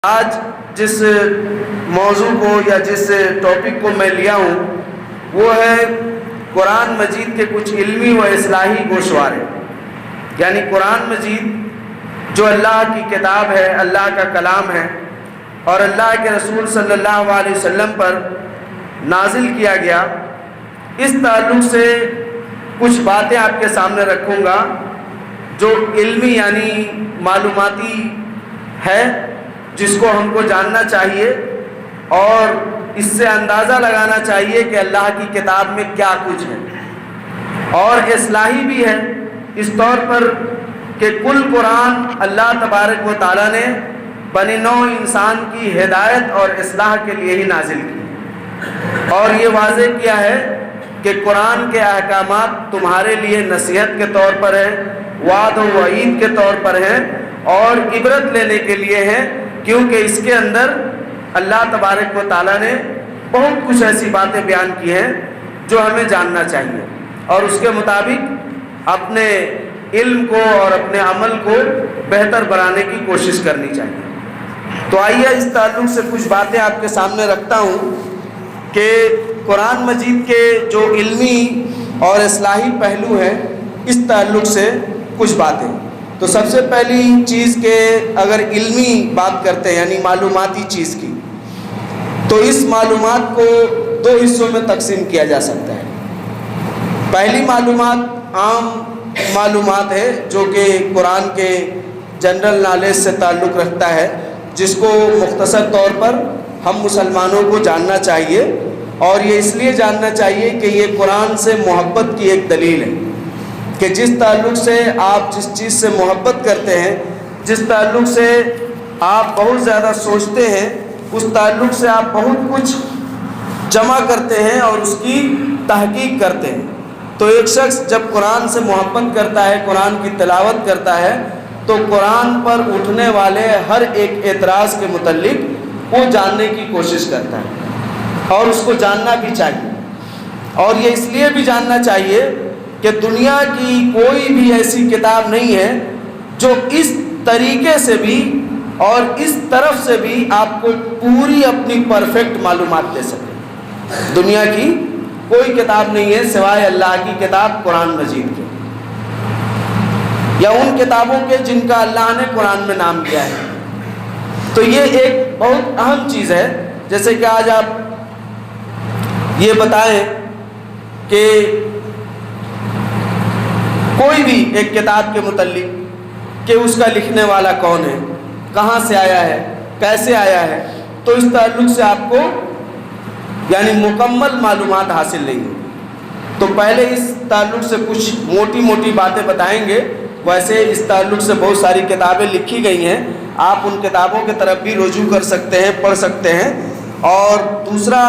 آج جس موضوع کو یا جس ٹاپک کو میں لیا ہوں وہ ہے قرآن مجید کے کچھ علمی و اصلاحی گوشوارے، یعنی قرآن مجید جو اللہ کی کتاب ہے، اللہ کا کلام ہے اور اللہ کے رسول صلی اللہ علیہ وسلم پر نازل کیا گیا، اس تعلق سے کچھ باتیں آپ کے سامنے رکھوں گا جو علمی یعنی معلوماتی ہے، جس کو ہم کو جاننا چاہیے اور اس سے اندازہ لگانا چاہیے کہ اللہ کی کتاب میں کیا کچھ ہے، اور اصلاحی بھی ہے اس طور پر کہ کل قرآن اللہ تبارک و تعالیٰ نے بنی نوع انسان کی ہدایت اور اصلاح کے لیے ہی نازل کی، اور یہ واضح کیا ہے کہ قرآن کے احکامات تمہارے لیے نصیحت کے طور پر ہیں، وعد و وعید کے طور پر ہیں اور عبرت لینے کے لیے ہیں، کیونکہ اس کے اندر اللہ تبارک و تعالیٰ نے بہت کچھ ایسی باتیں بیان کی ہیں جو ہمیں جاننا چاہیے اور اس کے مطابق اپنے علم کو اور اپنے عمل کو بہتر بنانے کی کوشش کرنی چاہیے۔ تو آئیے اس تعلق سے کچھ باتیں آپ کے سامنے رکھتا ہوں کہ قرآن مجید کے جو علمی اور اصلاحی پہلو ہیں اس تعلق سے کچھ باتیں۔ تو سب سے پہلی چیز کہ اگر علمی بات کرتے ہیں یعنی معلوماتی چیز کی، تو اس معلومات کو دو حصوں میں تقسیم کیا جا سکتا ہے۔ پہلی معلومات عام معلومات ہے جو کہ قرآن کے جنرل نالج سے تعلق رکھتا ہے، جس کو مختصر طور پر ہم مسلمانوں کو جاننا چاہیے، اور یہ اس لیے جاننا چاہیے کہ یہ قرآن سے محبت کی ایک دلیل ہے کہ جس تعلق سے آپ جس چیز سے محبت کرتے ہیں، جس تعلق سے آپ بہت زیادہ سوچتے ہیں، اس تعلق سے آپ بہت کچھ جمع کرتے ہیں اور اس کی تحقیق کرتے ہیں۔ تو ایک شخص جب قرآن سے محبت کرتا ہے، قرآن کی تلاوت کرتا ہے، تو قرآن پر اٹھنے والے ہر ایک اعتراض کے متعلق وہ جاننے کی کوشش کرتا ہے اور اس کو جاننا بھی چاہیے، اور یہ اس لیے بھی جاننا چاہیے کہ دنیا کی کوئی بھی ایسی کتاب نہیں ہے جو اس طریقے سے بھی اور اس طرف سے بھی آپ کو پوری اپنی پرفیکٹ معلومات دے سکے۔ دنیا کی کوئی کتاب نہیں ہے سوائے اللہ کی کتاب قرآن مجید کے، یا ان کتابوں کے جن کا اللہ نے قرآن میں نام دیا ہے۔ تو یہ ایک بہت اہم چیز ہے۔ جیسے کہ آج آپ یہ بتائیں کہ کوئی بھی ایک کتاب کے متعلق کہ اس کا لکھنے والا کون ہے، کہاں سے آیا ہے، کیسے آیا ہے، تو اس تعلق سے آپ کو یعنی مکمل معلومات حاصل نہیں ہے۔ تو پہلے اس تعلق سے کچھ موٹی موٹی باتیں بتائیں گے۔ ویسے اس تعلق سے بہت ساری کتابیں لکھی گئی ہیں، آپ ان کتابوں کی طرف بھی رجوع کر سکتے ہیں، پڑھ سکتے ہیں۔ اور دوسرا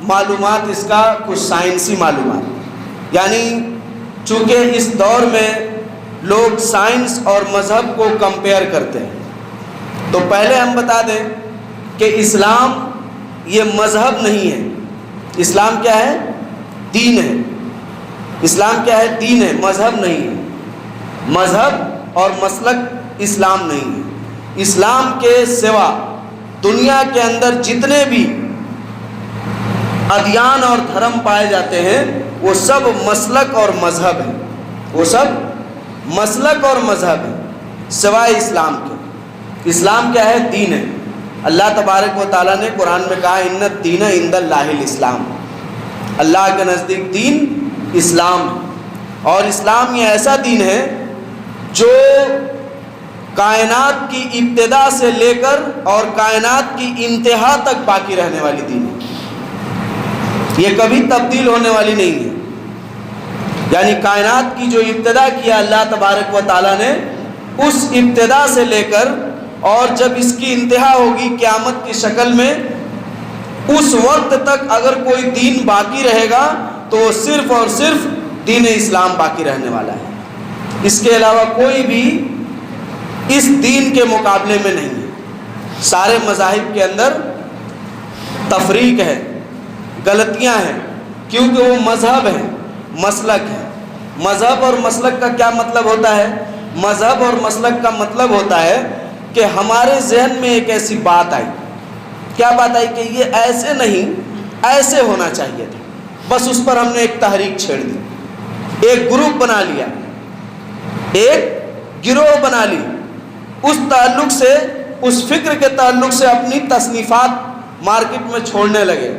معلومات اس کا کچھ سائنسی معلومات، یعنی چونکہ اس دور میں لوگ سائنس اور مذہب کو کمپیئر کرتے ہیں، تو پہلے ہم بتا دیں کہ اسلام یہ مذہب نہیں ہے۔ اسلام کیا ہے؟ دین ہے۔ اسلام کیا ہے؟ دین ہے، مذہب نہیں ہے۔ مذہب اور مسلک اسلام نہیں ہے۔ اسلام کے سوا دنیا کے اندر جتنے بھی ادیان اور دھرم پائے جاتے ہیں وہ سب مسلک اور مذہب ہیں، وہ سب مسلک اور مذہب ہیں سوائے اسلام کے۔ اسلام کیا ہے؟ دین ہے۔ اللہ تبارک و تعالیٰ نے قرآن میں کہا ان الدین عند اللہ الاسلام، اللہ کے نزدیک دین اسلام ہے، اور اسلام یہ ایسا دین ہے جو کائنات کی ابتدا سے لے کر اور کائنات کی انتہا تک باقی رہنے والی دین ہے، یہ کبھی تبدیل ہونے والی نہیں ہے۔ یعنی کائنات کی جو ابتدا کیا اللہ تبارک و تعالیٰ نے، اس ابتدا سے لے کر اور جب اس کی انتہا ہوگی قیامت کی شکل میں، اس وقت تک اگر کوئی دین باقی رہے گا تو وہ صرف اور صرف دین اسلام باقی رہنے والا ہے۔ اس کے علاوہ کوئی بھی اس دین کے مقابلے میں نہیں ہے۔ سارے مذاہب کے اندر تفریق ہے، غلطیاں ہیں، کیونکہ وہ مذہب ہے، مسلک ہے۔ مذہب اور مسلک کا کیا مطلب ہوتا ہے؟ مذہب اور مسلک کا مطلب ہوتا ہے کہ ہمارے ذہن میں ایک ایسی بات آئی. کیا بات آئی؟ کہ یہ ایسے نہیں، ایسے ہونا چاہیے تھا. بس اس پر ہم نے ایک تحریک چھیڑ دی، ایک گروپ بنا لیا، ایک گروہ بنا لی. اس تعلق سے، اس فکر کے تعلق سے اپنی تصنیفات مارکیٹ میں چھوڑنے لگے.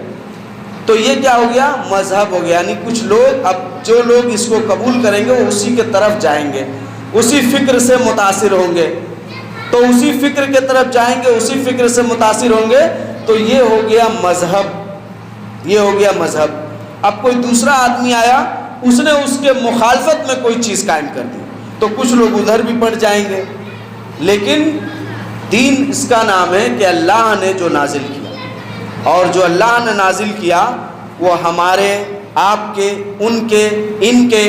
تو یہ کیا ہو گیا؟ مذہب ہو گیا. یعنی کچھ لوگ، اب جو لوگ اس کو قبول کریں گے وہ اسی کے طرف جائیں گے، اسی فکر سے متاثر ہوں گے. تو اسی فکر کے طرف جائیں گے، اسی فکر سے متاثر ہوں گے. تو یہ ہو گیا مذہب، یہ ہو گیا مذہب. اب کوئی دوسرا آدمی آیا، اس نے اس کے مخالفت میں کوئی چیز قائم کر دی، تو کچھ لوگ ادھر بھی بڑھ جائیں گے. لیکن دین اس کا نام ہے کہ اللہ نے جو نازل کیا، اور جو اللہ نے نازل کیا وہ ہمارے، آپ کے، ان کے، ان کے،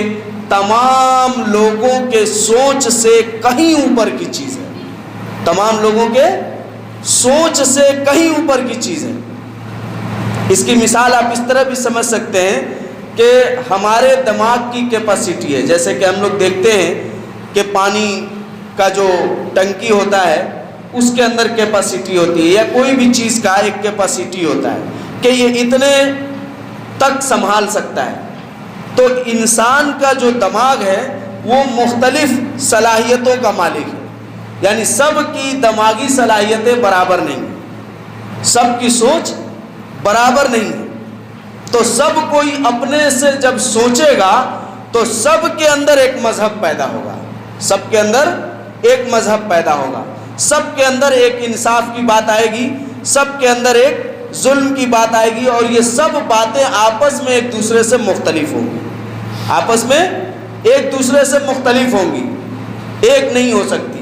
تمام لوگوں کے سوچ سے کہیں اوپر کی چیز ہے. تمام لوگوں کے سوچ سے کہیں اوپر کی چیز ہے. اس کی مثال آپ اس طرح بھی سمجھ سکتے ہیں کہ ہمارے دماغ کی کیپیسٹی ہے. جیسے کہ ہم لوگ دیکھتے ہیں کہ پانی کا جو ٹنکی ہوتا ہے اس کے اندر کیپیسٹی ہوتی ہے، یا کوئی بھی چیز کا ایک کیپیسٹی ہوتا ہے کہ یہ اتنے تک سنبھال سکتا ہے. تو انسان کا جو دماغ ہے وہ مختلف صلاحیتوں کا مالک ہے. یعنی سب کی دماغی صلاحیتیں برابر نہیں، سب کی سوچ برابر نہیں. تو سب کوئی اپنے سے جب سوچے گا تو سب کے اندر ایک مذہب پیدا ہوگا، سب کے اندر ایک مذہب پیدا ہوگا، سب کے اندر ایک انصاف کی بات آئے گی، سب کے اندر ایک ظلم کی بات آئے گی. اور یہ سب باتیں آپس میں ایک دوسرے سے مختلف ہوں گی، آپس میں ایک دوسرے سے مختلف ہوں گی، ایک نہیں ہو سکتی.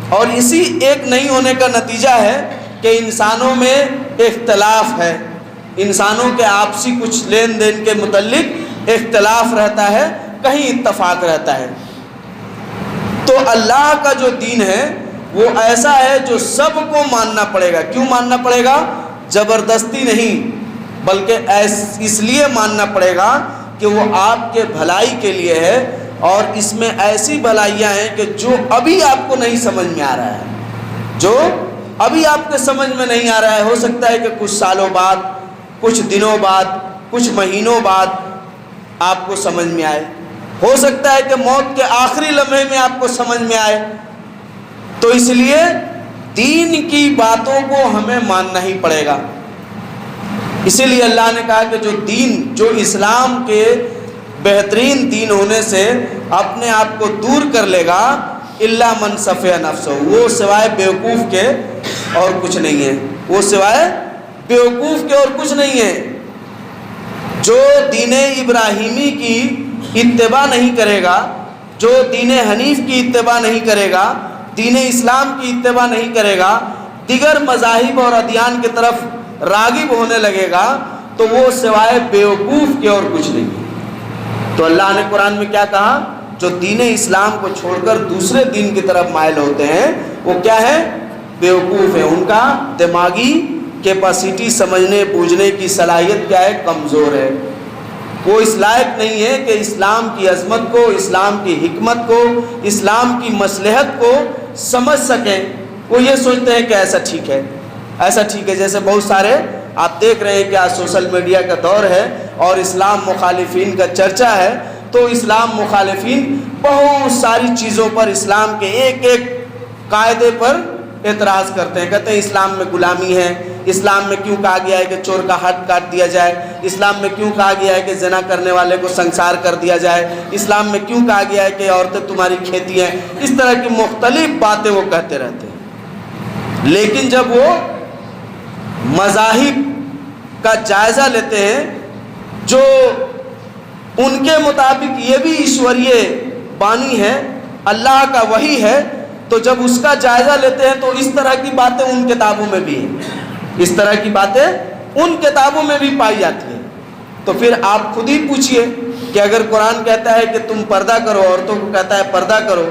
اور اسی ایک نہیں ہونے کا نتیجہ ہے کہ انسانوں میں اختلاف ہے، انسانوں کے آپسی کچھ لین دین کے متعلق اختلاف رہتا ہے، کہیں اتفاق رہتا ہے. تو اللہ کا جو دین ہے وہ ایسا ہے جو سب کو ماننا پڑے گا. کیوں ماننا پڑے گا؟ زبردستی نہیں، بلکہ اس لیے ماننا پڑے گا کہ وہ آپ کے بھلائی کے لیے ہے. اور اس میں ایسی بھلائیاں ہیں کہ جو ابھی آپ کو نہیں سمجھ میں آ رہا ہے، جو ابھی آپ کے سمجھ میں نہیں آ رہا ہے. ہو سکتا ہے کہ کچھ سالوں بعد، کچھ دنوں بعد، کچھ مہینوں بعد آپ کو سمجھ میں آئے. ہو سکتا ہے کہ موت کے آخری لمحے میں آپ کو سمجھ میں آئے. تو اس لیے دین کی باتوں کو ہمیں ماننا ہی پڑے گا. اسی لیے اللہ نے کہا کہ جو دین، جو اسلام کے بہترین دین ہونے سے اپنے آپ کو دور کر لے گا، الا من صفی نفسہ، وہ سوائے بیوقوف کے اور کچھ نہیں ہے. وہ سوائے بیوقوف کے اور کچھ نہیں ہے. جو دین ابراہیمی کی اتباع نہیں کرے گا، جو دین حنیف کی اتباع نہیں کرے گا، دین اسلام کی اتباع نہیں کرے گا، دیگر مذاہب اور ادیان کی طرف راغب ہونے لگے گا، تو وہ سوائے بیوقوف کے اور کچھ نہیں. تو اللہ نے قرآن میں کیا کہا؟ جو دین اسلام کو چھوڑ کر دوسرے دین کی طرف مائل ہوتے ہیں وہ کیا ہے؟ بیوقوف ہیں. ان کا دماغی کیپیسٹی، سمجھنے بوجھنے کی صلاحیت کیا ہے؟ کمزور ہے. وہ اس لائق نہیں ہے کہ اسلام کی عظمت کو، اسلام کی حکمت کو، اسلام کی مصلحت کو سمجھ سکیں. وہ یہ سوچتے ہیں کہ ایسا ٹھیک ہے، ایسا ٹھیک ہے. جیسے بہت سارے آپ دیکھ رہے ہیں کہ آج سوشل میڈیا کا دور ہے اور اسلام مخالفین کا چرچا ہے. تو اسلام مخالفین بہت ساری چیزوں پر، اسلام کے ایک ایک قاعدے پر اعتراض کرتے ہیں. کہتے ہیں اسلام میں غلامی ہے، اسلام میں کیوں کہا گیا ہے کہ چور کا ہاتھ کاٹ دیا جائے، اسلام میں کیوں کہا گیا ہے کہ زنا کرنے والے کو سنسار کر دیا جائے، اسلام میں کیوں کہا گیا ہے کہ عورتیں تمہاری کھیتی ہیں. اس طرح کی مختلف باتیں وہ کہتے رہتے ہیں. لیکن جب وہ مذاہب کا جائزہ لیتے ہیں جو ان کے مطابق یہ بھی ایشوریہ بانی ہے، اللہ کا وحی ہے، تو جب اس کا جائزہ لیتے ہیں تو اس طرح کی باتیں ان کتابوں میں بھی ہیں، اس طرح کی باتیں ان کتابوں میں بھی پائی جاتی ہیں. تو پھر آپ خود ہی پوچھئے کہ اگر قرآن کہتا ہے کہ تم پردہ کرو، عورتوں کو کہتا ہے پردہ کرو،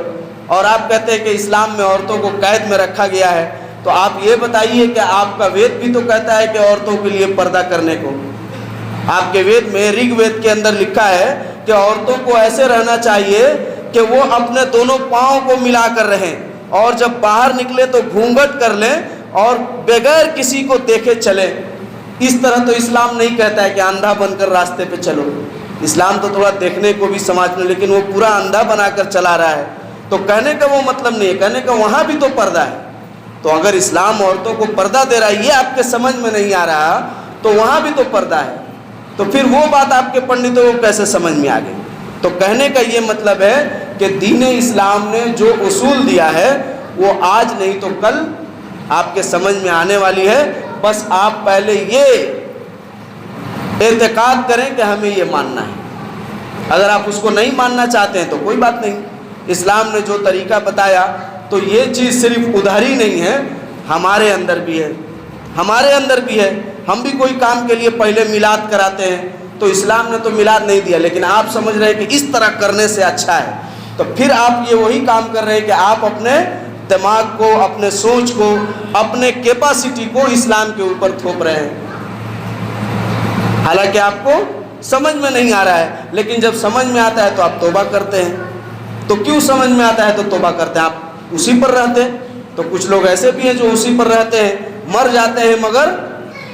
اور آپ کہتے ہیں کہ اسلام میں عورتوں کو قید میں رکھا گیا ہے، تو آپ یہ بتائیے کہ آپ کا وید بھی تو کہتا ہے کہ عورتوں کے لیے پردہ کرنے کو. آپ کے وید میں، رگ وید کے اندر لکھا ہے کہ عورتوں کو ایسے رہنا چاہیے کہ وہ اپنے دونوں پاؤں کو ملا کر رہیں، اور جب باہر نکلے تو گھونگھٹ کر لیں اور بغیر کسی کو دیکھے چلیں۔ اس طرح تو اسلام نہیں کہتا ہے کہ اندھا بن کر راستے پہ چلو۔ اسلام تو تھوڑا دیکھنے کو بھی سمجھنے، لیکن وہ پورا اندھا بنا کر چلا رہا ہے۔ تو کہنے کا وہ مطلب نہیں ہے، کہنے کا وہاں بھی تو پردہ ہے۔ تو اگر اسلام عورتوں کو پردہ دے رہا ہے، یہ آپ کے سمجھ میں نہیں آ رہا، تو وہاں بھی تو پردہ ہے، تو پھر وہ بات آپ کے پنڈتوں کو کیسے سمجھ میں آ گئی؟ تو کہنے کا یہ مطلب ہے کہ دین اسلام نے جو اصول دیا ہے وہ آج نہیں تو کل آپ کے سمجھ میں آنے والی ہے۔ بس آپ پہلے یہ اعتقاد کریں کہ ہمیں یہ ماننا ہے۔ اگر آپ اس کو نہیں ماننا چاہتے ہیں تو کوئی بات نہیں، اسلام نے جو طریقہ بتایا تو یہ چیز صرف ادھر ہی نہیں ہے، ہمارے اندر بھی ہے، ہمارے اندر بھی ہے۔ ہم بھی کوئی کام کے لیے پہلے میلاد کراتے ہیں، تو اسلام نے تو میلاد نہیں دیا، لیکن آپ سمجھ رہے ہیں کہ اس طرح کرنے سے اچھا ہے، تو پھر آپ یہ وہی کام کر رہے ہیں کہ آپ اپنے دماغ کو، اپنے سوچ کو، اپنے کیپاسٹی کو اسلام کے اوپر تھوپ رہے ہیں، حالانکہ آپ کو سمجھ میں نہیں آ رہا ہے۔ لیکن جب سمجھ میں آتا ہے تو آپ توبہ کرتے ہیں۔ تو کیوں سمجھ میں آتا ہے تو توبہ کرتے ہیں؟ آپ اسی پر رہتے ہیں۔ تو کچھ لوگ ایسے بھی ہیں جو اسی پر رہتے ہیں، مر جاتے ہیں مگر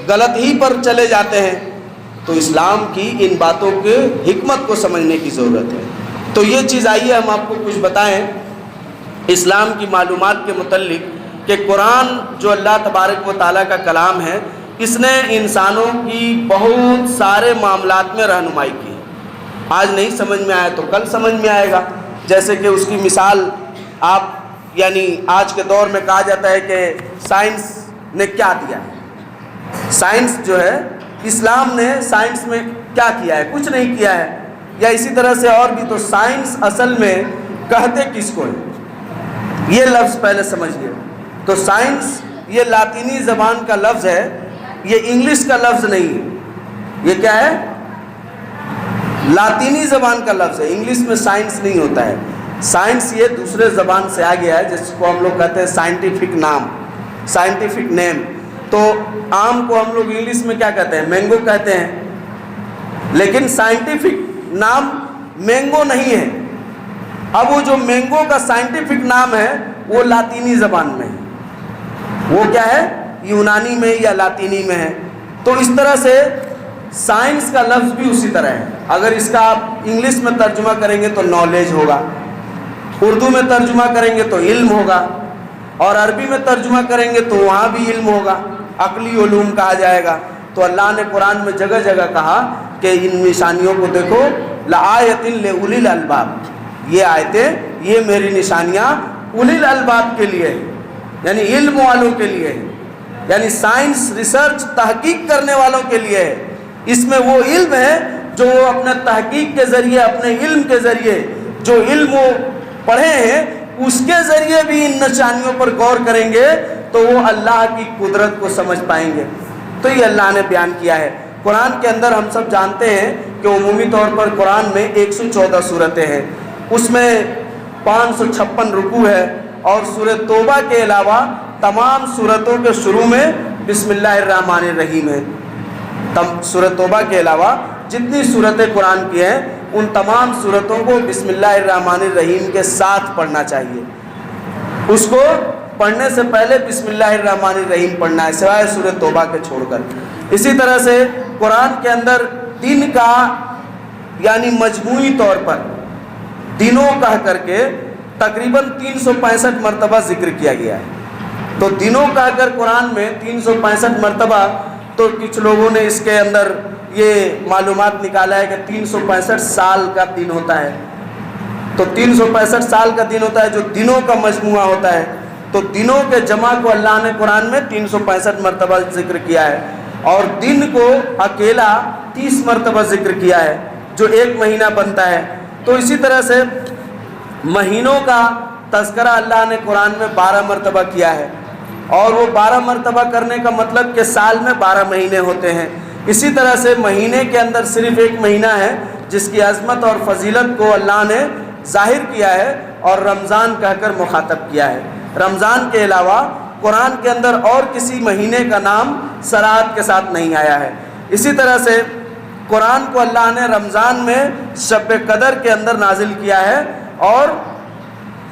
غلط ہی پر چلے جاتے ہیں۔ تو اسلام کی ان باتوں کے حکمت کو سمجھنے کی ضرورت ہے۔ تو یہ چیز آئیے ہم آپ کو کچھ بتائیں اسلام کی معلومات کے متعلق، کہ قرآن جو اللہ تبارک و تعالیٰ کا کلام ہے، اس نے انسانوں کی بہت سارے معاملات میں رہنمائی کی ہے۔ آج نہیں سمجھ میں آیا تو کل سمجھ میں آئے گا۔ جیسے کہ اس کی مثال آپ یعنی آج کے دور میں کہا جاتا ہے کہ سائنس نے کیا دیا ہے۔ سائنس جو ہے، اسلام نے سائنس میں کیا کیا ہے؟ کچھ نہیں کیا ہے۔ یا اسی طرح سے اور بھی، تو سائنس اصل میں کہتے کس کو ہے؟ یہ لفظ پہلے سمجھیے۔ تو سائنس یہ لاطینی زبان کا لفظ ہے، یہ انگلش کا لفظ نہیں ہے۔ یہ کیا ہے؟ لاطینی زبان کا لفظ ہے۔ انگلش میں سائنس نہیں ہوتا ہے۔ سائنس یہ دوسرے زبان سے آ گیا ہے، جس کو ہم لوگ کہتے ہیں سائنٹیفک نام، سائنٹیفک نیم۔ تو آم کو ہم لوگ انگلش میں کیا کہتے ہیں؟ مینگو کہتے ہیں، لیکن سائنٹیفک نام مینگو نہیں ہے۔ اب وہ جو مینگو کا سائنٹیفک نام ہے وہ لاطینی زبان میں ہے۔ وہ کیا ہے؟ یونانی میں یا لاطینی میں ہے۔ تو اس طرح سے سائنس کا لفظ بھی اسی طرح ہے۔ اگر اس کا آپ انگلش میں ترجمہ کریں گے تو نالج ہوگا، اردو میں ترجمہ کریں گے تو علم ہوگا، اور عربی میں ترجمہ کریں گے تو وہاں بھی علم ہوگا، عقلی علوم کہا جائے گا۔ تو اللہ نے قرآن میں جگہ جگہ کہا کہ ان نشانیوں کو دیکھو، لآیۃ لأولی الالباب، یہ آیتیں، یہ میری نشانیاں اولی الالباب کے لیے، یعنی علم والوں کے لیے، یعنی سائنس، ریسرچ، تحقیق کرنے والوں کے لیے ہے۔ اس میں وہ علم ہے جو وہ اپنے تحقیق کے ذریعے، اپنے علم کے ذریعے، جو علم وہ پڑھے ہیں اس کے ذریعے بھی ان نشانیوں پر غور کریں گے تو وہ اللہ کی قدرت کو سمجھ پائیں گے۔ تو یہ اللہ نے بیان کیا ہے قرآن کے اندر۔ ہم سب جانتے ہیں کہ عمومی طور پر قرآن میں 114 صورتیں ہیں، اس میں 556 رکوع ہے، اور سورہ توبہ کے علاوہ تمام صورتوں کے شروع میں بسم اللہ الرحمن الرحیم ہے۔ سورہ توبہ کے علاوہ جتنی صورتیں قرآن کی ہیں ان تمام صورتوں کو بسم اللہ الرحمن الرحیم کے ساتھ پڑھنا چاہیے۔ اس کو پڑھنے سے پہلے بسم اللہ الرحمن الرحیم پڑھنا ہے، سوائے سورہ توبہ کے چھوڑ کر۔ اسی طرح سے قرآن کے اندر دن کا یعنی مجموعی طور پر دنوں کہہ کر کے تقریباً 365 مرتبہ ذکر کیا گیا ہے۔ تو دنوں کہہ کر قرآن میں 365 مرتبہ، تو کچھ لوگوں نے اس کے اندر یہ معلومات نکالا ہے کہ 365 سال کا دن ہوتا ہے۔ تو 365 سال کا دن ہوتا ہے جو دنوں کا مجموعہ ہوتا ہے۔ تو دنوں کے جمع کو اللہ نے قرآن میں 365 مرتبہ ذکر کیا ہے، اور دن کو اکیلا 30 مرتبہ ذکر کیا ہے، جو ایک مہینہ بنتا ہے۔ تو اسی طرح سے مہینوں کا تذکرہ اللہ نے قرآن میں 12 مرتبہ کیا ہے، اور وہ 12 مرتبہ کرنے کا مطلب کہ سال میں 12 مہینے ہوتے ہیں۔ اسی طرح سے مہینے کے اندر صرف ایک مہینہ ہے جس کی عظمت اور فضیلت کو اللہ نے ظاہر کیا ہے اور رمضان کہہ کر مخاطب کیا ہے۔ رمضان کے علاوہ قرآن کے اندر اور کسی مہینے کا نام صراحت کے ساتھ نہیں آیا ہے۔ اسی طرح سے قرآن کو اللہ نے رمضان میں شب قدر کے اندر نازل کیا ہے، اور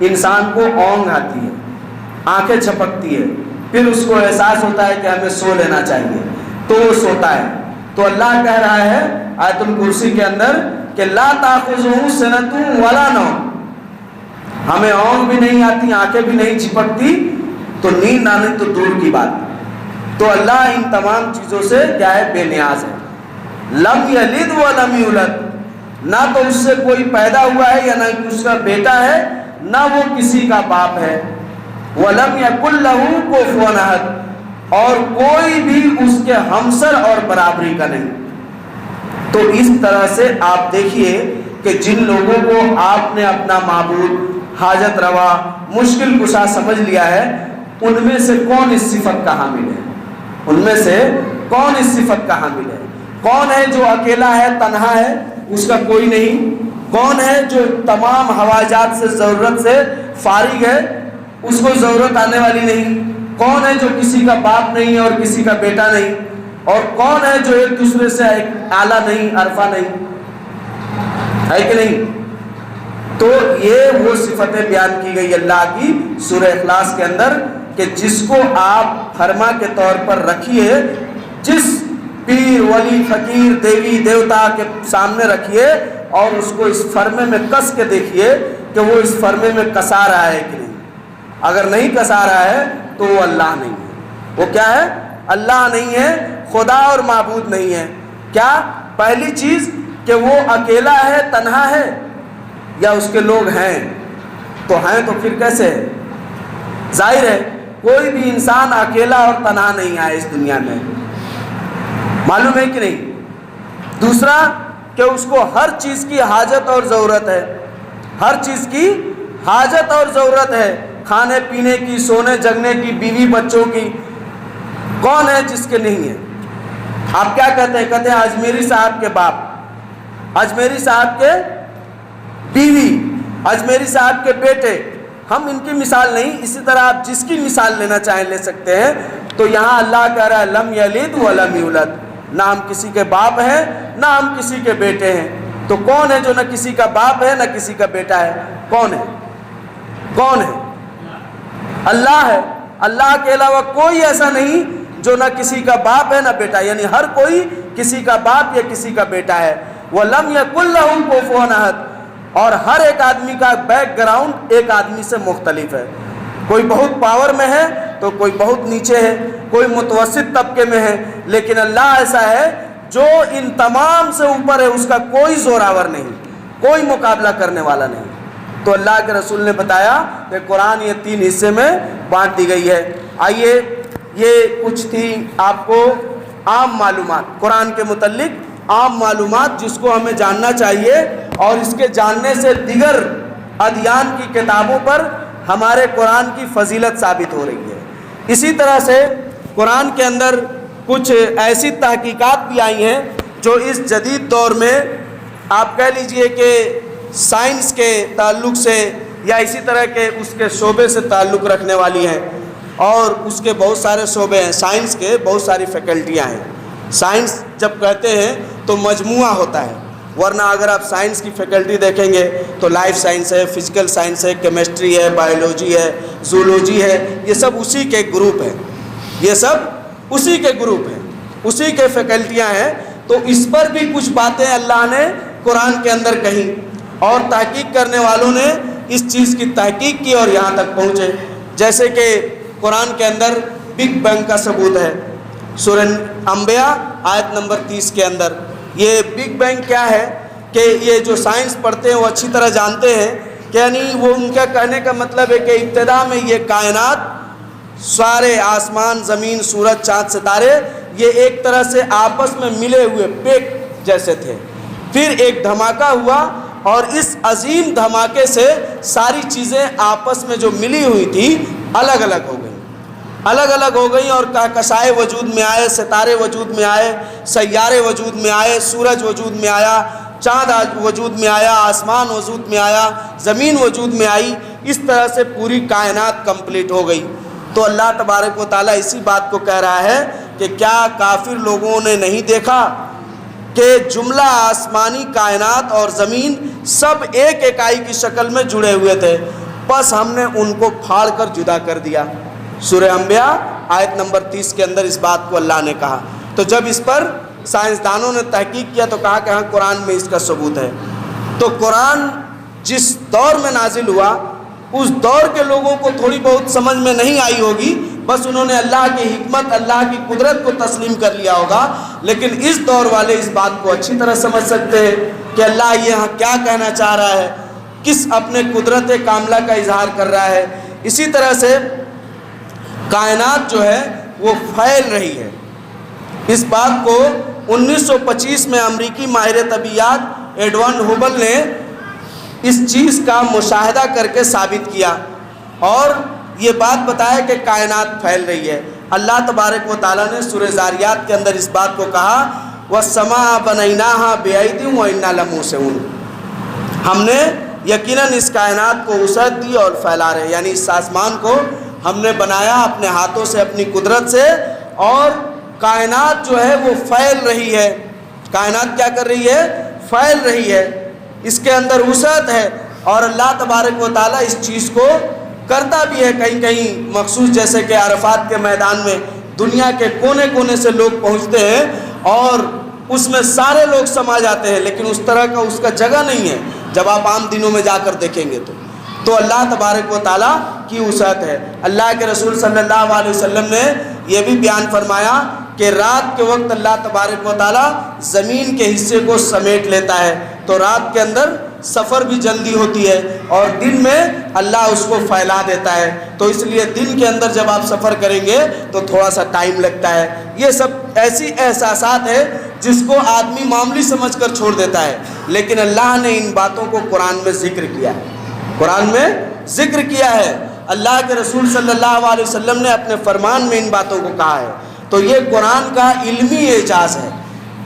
انسان کو اونگ آتی ہے، آنکھیں جھپکتی ہے، پھر اس کو احساس ہوتا ہے کہ ہمیں سو لینا چاہیے تو وہ سوتا ہے۔ تو اللہ کہہ رہا ہے آیت الکرسی کے اندر کہ لا تاخذہ سنۃ ولا نوم، ہمیں اونگ بھی نہیں آتی، آنکھیں بھی نہیں جھپکتی، تو نیند آنے تو دور کی بات۔ تو اللہ ان تمام چیزوں سے کیا ہے؟ بے نیاز ہے۔ لم یلد ولم یولد، نہ تو اس سے کوئی پیدا ہوا ہے یا نہ اس کا بیٹا ہے، نہ وہ کسی کا باپ ہے۔ ولم یکن لہ کفوا احد، اور کوئی بھی اس کے ہمسر اور برابری کا نہیں۔ تو اس طرح سے آپ دیکھیے کہ جن لوگوں کو آپ نے اپنا معبود، حاجت روا، مشکل کشا سمجھ لیا ہے، ان میں سے کون اس صفت کا حامل ہے؟ ان میں سے کون اس صفت کا حامل ہے؟ کون ہے جو اکیلا ہے، تنہا ہے، اس کا کوئی نہیں؟ کون ہے جو تمام حوائجات سے، ضرورت سے فارغ ہے، اس کو ضرورت آنے والی نہیں؟ کون ہے جو کسی کا باپ نہیں ہے اور کسی کا بیٹا نہیں؟ اور کون ہے جو ایک دوسرے سے اعلیٰ نہیں، عرفہ نہیں؟ ہے کہ نہیں؟ تو یہ وہ صفتیں بیان کی گئی اللہ کی سورہ اخلاص کے اندر کہ جس کو آپ فرما کے طور پر رکھیے، جس پیر، ولی، فقیر، دیوی، دیوتا کے سامنے رکھیے اور اس کو اس فرمے میں کس کے دیکھیے کہ وہ اس فرمے میں کسا رہا ہے کہ نہیں۔ اگر نہیں کسا رہا ہے تو وہ اللہ نہیں ہے۔ وہ کیا ہے؟ اللہ نہیں ہے، خدا اور معبود نہیں ہے۔ کیا؟ پہلی چیز کہ وہ اکیلا ہے، تنہا ہے، یا اس کے لوگ ہیں؟ تو ہیں تو پھر کیسے ہے؟ ظاہر ہے کوئی بھی انسان اکیلا اور تنہا نہیں آیا اس دنیا میں، معلوم ہے کہ نہیں؟ دوسرا کہ اس کو ہر چیز کی حاجت اور ضرورت ہے، ہر چیز کی حاجت اور ضرورت ہے، کھانے پینے کی، سونے جگنے کی، بیوی بچوں کی۔ کون ہے جس کے نہیں ہے؟ آپ کیا کہتے ہیں؟ کہتے ہیں اجمیری صاحب کے باپ، اجمیری صاحب کے بیوی، اجمیری صاحب کے بیٹے۔ ہم ان کی مثال نہیں، اسی طرح آپ جس کی مثال لینا چاہیں لے سکتے ہیں۔ تو یہاں اللہ کہہ رہا ہے لم یلد ولم یولد، نہ ہم کسی کے باپ ہیں نہ ہم کسی کے بیٹے ہیں۔ تو کون ہے جو نہ کسی کا باپ ہے نہ کسی کا بیٹا ہے؟ کون ہے؟ کون ہے؟ اللہ ہے۔ اللہ کے علاوہ کوئی ایسا نہیں جو نہ کسی کا باپ ہے نہ بیٹا، یعنی ہر کوئی کسی کا باپ یا کسی کا بیٹا ہے۔ وَلَمْ يَكُنْ لَهُ كُفُوًا أَحَدٌ، اور ہر ایک آدمی کا بیک گراؤنڈ ایک آدمی سے مختلف ہے۔ کوئی بہت پاور میں ہے تو کوئی بہت نیچے ہے، کوئی متوسط طبقے میں ہے، لیکن اللہ ایسا ہے جو ان تمام سے اوپر ہے، اس کا کوئی زوراور نہیں، کوئی مقابلہ کرنے والا نہیں۔ تو اللہ کے رسول نے بتایا کہ قرآن یہ 3 حصے میں بانٹ دی گئی ہے۔ آئیے یہ کچھ تھی آپ کو عام معلومات، قرآن کے متعلق عام معلومات جس کو ہمیں جاننا چاہیے، اور اس کے جاننے سے دیگر ادیان کی کتابوں پر ہمارے قرآن کی فضیلت ثابت ہو رہی ہے۔ اسی طرح سے قرآن کے اندر کچھ ایسی تحقیقات بھی آئی ہیں جو اس جدید دور میں آپ کہہ لیجئے کہ سائنس کے تعلق سے یا اسی طرح کے اس کے شعبے سے تعلق رکھنے والی ہیں، اور اس کے بہت سارے شعبے ہیں، سائنس کے بہت ساری فیکلٹیاں ہیں۔ سائنس جب کہتے ہیں تو مجموعہ ہوتا ہے، ورنہ اگر آپ سائنس کی فیکلٹی دیکھیں گے تو لائف سائنس ہے، فزیکل سائنس ہے، کیمسٹری ہے، بایولوجی ہے، زولوجی ہے، یہ سب اسی کے گروپ ہیں، یہ سب اسی کے گروپ ہیں، اسی کے فیکلٹیاں ہیں۔ تو اس پر بھی کچھ باتیں اللہ نے قرآن کے اندر کہیں، اور تحقیق کرنے والوں نے اس چیز کی تحقیق کی اور یہاں تک پہنچے۔ جیسے کہ قرآن کے اندر بگ بینگ کا ثبوت ہے، سورہ انبیاء آیت نمبر 30 کے اندر۔ یہ بگ بینگ کیا ہے کہ یہ جو سائنس پڑھتے ہیں وہ اچھی طرح جانتے ہیں کہ یعنی وہ ان کا کہنے کا مطلب ہے کہ ابتدا میں یہ کائنات، سارے آسمان، زمین، سورج، چاند، ستارے، یہ ایک طرح سے آپس میں ملے ہوئے پیک جیسے تھے۔ پھر ایک دھماکہ ہوا اور اس عظیم دھماکے سے ساری چیزیں آپس میں جو ملی ہوئی تھی الگ الگ ہو گئیں، الگ الگ ہو گئیں، اور کہکشائیں وجود میں آئے، ستارے وجود میں آئے، سیارے وجود میں آئے، سورج وجود میں آیا، چاند وجود میں آیا، آسمان وجود میں آیا، زمین وجود میں آئی۔ اس طرح سے پوری کائنات کمپلیٹ ہو گئی۔ تو اللہ تبارک و تعالیٰ اسی بات کو کہہ رہا ہے کہ کیا کافر لوگوں نے نہیں دیکھا کہ جملہ آسمانی کائنات اور زمین سب ایک اکائی کی شکل میں جڑے ہوئے تھے، بس ہم نے ان کو پھاڑ کر جدا کر دیا۔ سورہ انبیاء آیت نمبر 30 کے اندر اس بات کو اللہ نے کہا۔ تو جب اس پر سائنسدانوں نے تحقیق کیا تو کہا کہ ہاں قرآن میں اس کا ثبوت ہے۔ تو قرآن جس دور میں نازل ہوا اس دور کے لوگوں کو تھوڑی بہت سمجھ میں نہیں آئی ہوگی، بس انہوں نے اللہ کی حکمت، اللہ کی قدرت کو تسلیم کر لیا ہوگا، لیکن اس دور والے اس بات کو اچھی طرح سمجھ سکتے ہیں کہ اللہ یہاں کیا کہنا چاہ رہا ہے، کس اپنے قدرت کاملہ کا اظہار کر رہا ہے۔ اسی طرح سے کائنات جو ہے وہ پھیل رہی ہے۔ اس بات کو 1925 میں امریکی ماہر طبیعیات ایڈون ہوبل نے اس چیز کا مشاہدہ کر کے ثابت کیا اور یہ بات بتایا کہ کائنات پھیل رہی ہے۔ اللہ تبارک و تعالیٰ نے سورہ زاریات کے اندر اس بات کو کہا وَالسَّمَاءَ بَنَيْنَاهَا بِأَيْدٍ وَإِنَّا لَمُوسِعُونَ، ہم نے یقیناً اس کائنات کو وسعت دی اور پھیلا رہے، یعنی اس آسمان کو ہم نے بنایا اپنے ہاتھوں سے، اپنی قدرت سے، اور کائنات جو ہے وہ پھیل رہی ہے۔ کائنات کیا کر رہی ہے؟ پھیل رہی ہے، اس کے اندر وسعت ہے، اور اللہ تبارک و تعالیٰ اس چیز کو کرتا بھی ہے کہیں کہیں مخصوص، جیسے کہ عرفات کے میدان میں دنیا کے کونے کونے سے لوگ پہنچتے ہیں اور اس میں سارے لوگ سما جاتے ہیں، لیکن اس طرح کا اس کا جگہ نہیں ہے جب آپ عام دنوں میں جا کر دیکھیں گے تو اللہ تبارک و تعالیٰ کی وسعت ہے۔ اللہ کے رسول صلی اللہ علیہ وسلم نے یہ بھی بیان فرمایا کہ رات کے وقت اللہ تبارک و تعالیٰ زمین کے حصے کو سمیٹ لیتا ہے، تو رات کے اندر سفر بھی جلدی ہوتی ہے اور دن میں اللہ اس کو پھیلا دیتا ہے، تو اس لیے دن کے اندر جب آپ سفر کریں گے تو تھوڑا سا ٹائم لگتا ہے۔ یہ سب ایسی احساسات ہے جس کو آدمی معمولی سمجھ کر چھوڑ دیتا ہے، لیکن اللہ نے ان باتوں کو قرآن میں ذکر کیا ہے، قرآن میں ذکر کیا ہے۔ اللہ کے رسول صلی اللہ علیہ وسلم نے اپنے فرمان میں ان باتوں کو کہا ہے۔ تو یہ قرآن کا علمی اعجاز ہے،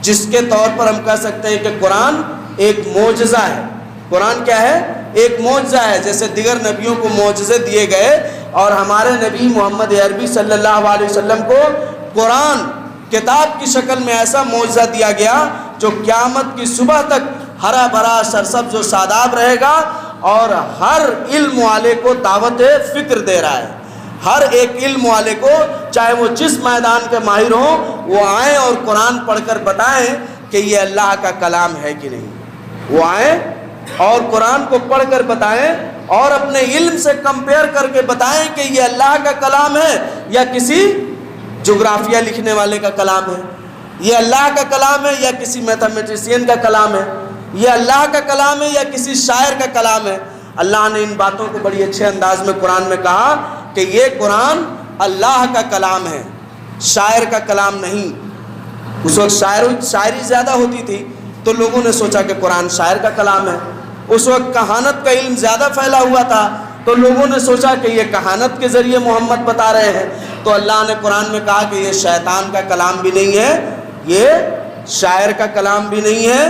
جس کے طور پر ہم کہہ سکتے ہیں کہ قرآن ایک معجزہ ہے۔ قرآن کیا ہے؟ ایک معجزہ ہے، جیسے دیگر نبیوں کو معجزے دیے گئے اور ہمارے نبی محمد عربی صلی اللہ علیہ وسلم کو قرآن کتاب کی شکل میں ایسا معجزہ دیا گیا جو قیامت کی صبح تک ہرا بھرا سرسبز و شاداب رہے گا اور ہر علم والے کو دعوت فکر دے رہا ہے۔ ہر ایک علم والے کو، چاہے وہ جس میدان کے ماہر ہوں، وہ آئیں اور قرآن پڑھ کر بتائیں کہ یہ اللہ کا کلام ہے کہ نہیں۔ وہ آئیں اور قرآن کو پڑھ کر بتائیں اور اپنے علم سے کمپیئر کر کے بتائیں کہ یہ اللہ کا کلام ہے یا کسی جغرافیہ لکھنے والے کا کلام ہے، یہ اللہ کا کلام ہے یا کسی میتھمیٹیشین کا کلام ہے، یہ اللہ کا کلام ہے یا کسی شاعر کا کلام ہے۔ اللہ نے ان باتوں کو بڑی اچھے انداز میں قرآن میں کہا کہ یہ قرآن اللہ کا کلام ہے، شاعر کا کلام نہیں۔ اس وقت شاعری زیادہ ہوتی تھی تو لوگوں نے سوچا کہ قرآن شاعر کا کلام ہے۔ اس وقت کہانت کا علم زیادہ پھیلا ہوا تھا تو لوگوں نے سوچا کہ یہ کہانت کے ذریعے محمد بتا رہے ہیں، تو اللہ نے قرآن میں کہا کہ یہ شیطان کا کلام بھی نہیں ہے، یہ شاعر کا کلام بھی نہیں ہے،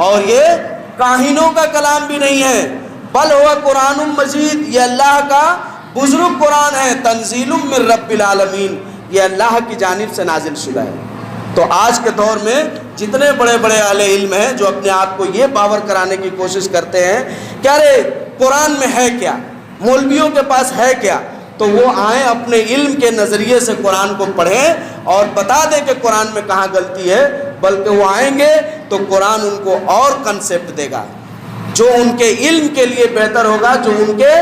اور یہ کاہنوں کا کلام بھی نہیں ہے، بل ہوا قرآن مجید، یہ اللہ کا بزرگ قرآن ہے، تنزیل من رب العالمین، یہ اللہ کی جانب سے نازل شدہ ہے۔ تو آج کے دور میں جتنے بڑے بڑے اہل علم ہیں جو اپنے آپ کو یہ باور کرانے کی کوشش کرتے ہیں کہ ارے قرآن میں ہے کیا، مولویوں کے پاس ہے کیا، تو وہ آئیں اپنے علم کے نظریے سے قرآن کو پڑھیں اور بتا دیں کہ قرآن میں کہاں غلطی ہے، بلکہ وہ آئیں گے تو قرآن ان کو اور کنسیپٹ دے گا جو ان کے علم کے لیے بہتر ہوگا، جو ان کے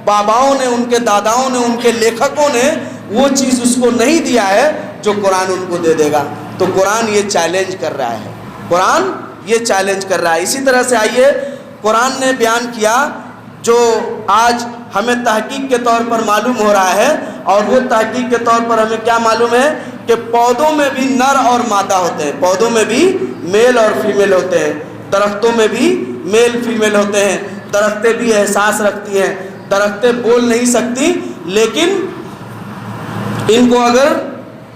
باباؤں نے، ان کے داداؤں نے، ان کے لیکھکوں نے وہ چیز اس کو نہیں دیا ہے جو قرآن ان کو دے دے گا۔ تو قرآن یہ چیلنج کر رہا ہے، قرآن یہ چیلنج کر رہا ہے۔ اسی طرح سے آئیے قرآن نے بیان کیا جو آج ہمیں تحقیق کے طور پر معلوم ہو رہا ہے، اور وہ تحقیق کے طور پر ہمیں کیا معلوم ہے کہ پودوں میں بھی نر اور مادہ ہوتے ہیں، پودوں میں بھی میل اور فیمیل ہوتے ہیں، درختوں میں بھی میل فیمیل ہوتے ہیں، درختیں بھی احساس رکھتی ہیں، درختیں بول نہیں سکتی لیکن ان کو اگر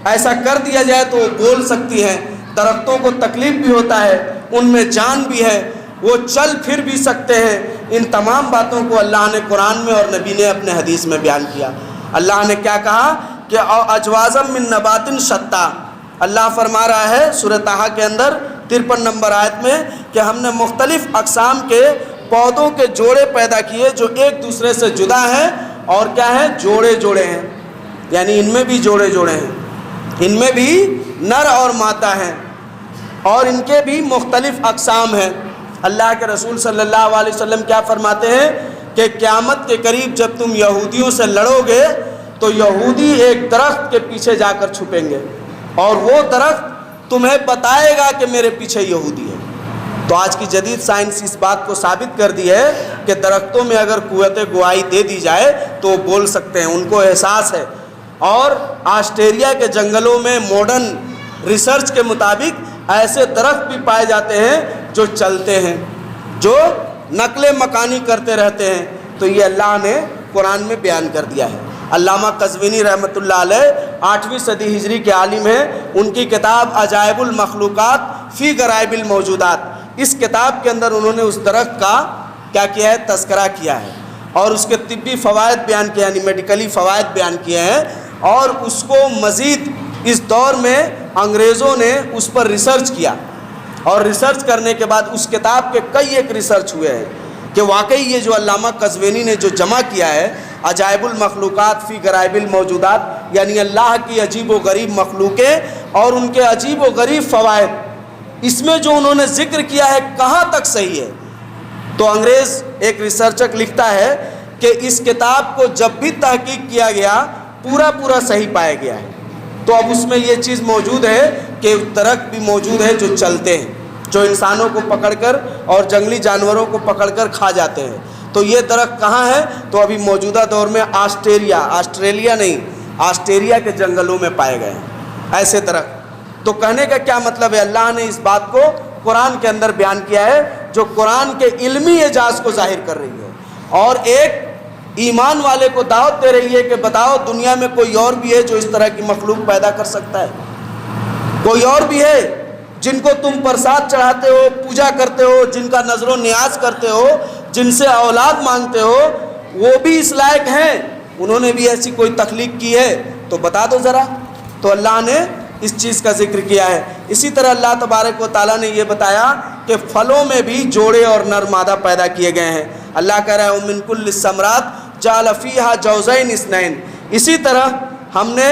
ایسا کر دیا جائے تو وہ بول سکتی ہیں، درختوں کو تکلیف بھی ہوتا ہے، ان میں جان بھی ہے، وہ چل پھر بھی سکتے ہیں۔ ان تمام باتوں کو اللہ نے قرآن میں اور نبی نے اپنے حدیث میں بیان کیا۔ اللہ نے کیا کہا کہ اجوازم من نبات شتا، اللہ فرما رہا ہے سورہ طٰہٰ کے اندر 53 نمبر آیت میں کہ ہم نے مختلف اقسام کے پودوں کے جوڑے پیدا کیے جو ایک دوسرے سے جدا ہیں اور کیا ہیں، جوڑے جوڑے ہیں، یعنی ان میں بھی جوڑے جوڑے ہیں، ان میں بھی نر اور مادہ ہیں اور ان کے بھی مختلف اقسام ہیں۔ اللہ کے رسول صلی اللہ علیہ وسلم کیا فرماتے ہیں کہ قیامت کے قریب جب تم یہودیوں سے لڑو گے تو یہودی ایک درخت کے پیچھے جا کر چھپیں گے اور وہ درخت تمہیں بتائے گا کہ میرے پیچھے یہودی ہے۔ تو آج کی جدید سائنس اس بات کو ثابت کر دی ہے کہ درختوں میں اگر قوت گواہی دے دی جائے تو وہ بول سکتے ہیں، ان کو احساس ہے۔ اور آسٹریلیا کے جنگلوں میں ماڈرن ریسرچ کے مطابق ایسے درخت بھی پائے جاتے ہیں جو چلتے ہیں، جو نقل مکانی کرتے رہتے ہیں۔ تو یہ اللہ نے قرآن میں بیان کر دیا ہے۔ علامہ قزوینی رحمۃ اللہ علیہ 8ویں صدی ہجری کے عالم ہیں، ان کی کتاب عجائب المخلوقات فی غرائب الموجودات، اس کتاب کے اندر انہوں نے اس درخت کا کیا کیا ہے، تذکرہ کیا ہے اور اس کے طبی فوائد بیان کیے، یعنی میڈیکلی فوائد بیان کیے ہیں۔ اور اس کو مزید اس دور میں انگریزوں نے اس پر ریسرچ کیا اور ریسرچ کرنے کے بعد اس کتاب کے کئی ایک ریسرچ ہوئے ہیں کہ واقعی یہ جو علامہ قزوینی نے جو جمع کیا ہے عجائب المخلوقات فی غرائب الموجودات، یعنی اللہ کی عجیب و غریب مخلوقیں اور ان کے عجیب و غریب فوائد، اس میں جو انہوں نے ذکر کیا ہے کہاں تک صحیح ہے۔ تو انگریز ایک ریسرچر لکھتا ہے کہ اس کتاب کو جب بھی تحقیق کیا گیا پورا صحیح پایا گیا ہے۔ تو اب اس میں یہ چیز موجود ہے کہ درخت بھی موجود ہے جو چلتے ہیں، جو انسانوں کو پکڑ کر اور جنگلی جانوروں کو پکڑ کر کھا جاتے ہیں۔ تو یہ درخت کہاں ہے؟ تو ابھی موجودہ دور میں آسٹریلیا نہیں، آسٹریلیا کے جنگلوں میں پائے گئے ہیں ایسے درخت۔ تو کہنے کا کیا مطلب ہے، اللہ نے اس بات کو قرآن کے اندر بیان کیا ہے جو قرآن کے علمی اعجاز کو ظاہر کر رہی ہے اور ایک ایمان والے کو دعوت دے رہی ہے کہ بتاؤ دنیا میں کوئی اور بھی ہے جو اس طرح کی مخلوق پیدا کر سکتا ہے، کوئی اور بھی ہے جن کو تم پرساد چڑھاتے ہو، پوجا کرتے ہو، جن کا نظر و نیاز کرتے ہو، جن سے اولاد مانگتے ہو، وہ بھی اس لائق ہیں، انہوں نے بھی ایسی کوئی تخلیق کی ہے تو بتا دو ذرا۔ تو اللہ نے اس چیز کا ذکر کیا ہے۔ اسی طرح اللہ تبارک و تعالیٰ نے یہ بتایا کہ پھلوں میں بھی جوڑے اور نر مادہ پیدا کیے گئے ہیں۔ اللہ کہہ رہا ہے وَمِن كُلِّ الثَّمَرَاتِ جَعَلَ فِيهَا زَوْجَيْنِ اثْنَيْنِ، اسی طرح ہم نے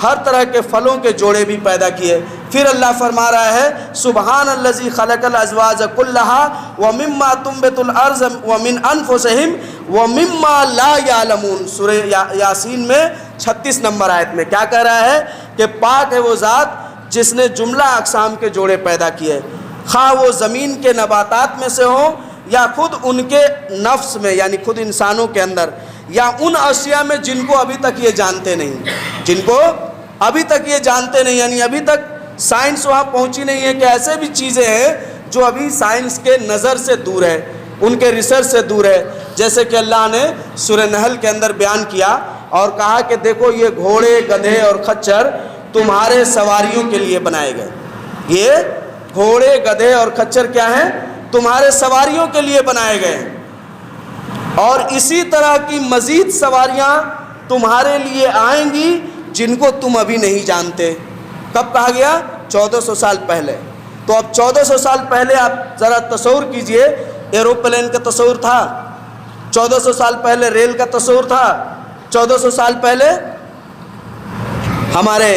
ہر طرح کے پھلوں کے جوڑے بھی پیدا کیے۔ پھر اللہ فرما رہا ہے سبحان الذی خلق الازواج كلها ومما تنبت الارض ومن انفسهم ومما لا يعلمون، سورہ یاسین میں 36 نمبر آیت میں کیا کہہ رہا ہے کہ پاک ہے وہ ذات جس نے جملہ اقسام کے جوڑے پیدا کیے، خواہ وہ زمین کے نباتات میں سے ہوں یا خود ان کے نفس میں یعنی خود انسانوں کے اندر، یا ان اشیاء میں جن کو ابھی تک یہ جانتے نہیں، جن کو ابھی تک یہ جانتے نہیں، یعنی ابھی تک سائنس وہاں پہنچی نہیں ہے کہ ایسے بھی چیزیں ہیں جو ابھی سائنس کے نظر سے دور ہے، ان کے ریسرچ سے دور ہے۔ جیسے کہ اللہ نے سورہ نحل کے اندر بیان کیا اور کہا کہ دیکھو یہ گھوڑے، گدھے اور خچر تمہارے سواریوں کے لیے بنائے گئے، یہ گھوڑے، گدھے اور خچر کیا ہیں؟ تمہارے سواریوں کے لیے بنائے گئے، اور اسی طرح کی مزید سواریاں تمہارے لیے آئیں گی جن کو تم ابھی نہیں جانتے۔ کب کہا گیا؟ 1400 سال پہلے۔ تو اب 1400 سال پہلے آپ ذرا تصور کیجئے، ایروپلین کا تصور تھا 1400 سال پہلے، ریل کا تصور تھا 1400 سال پہلے، ہمارے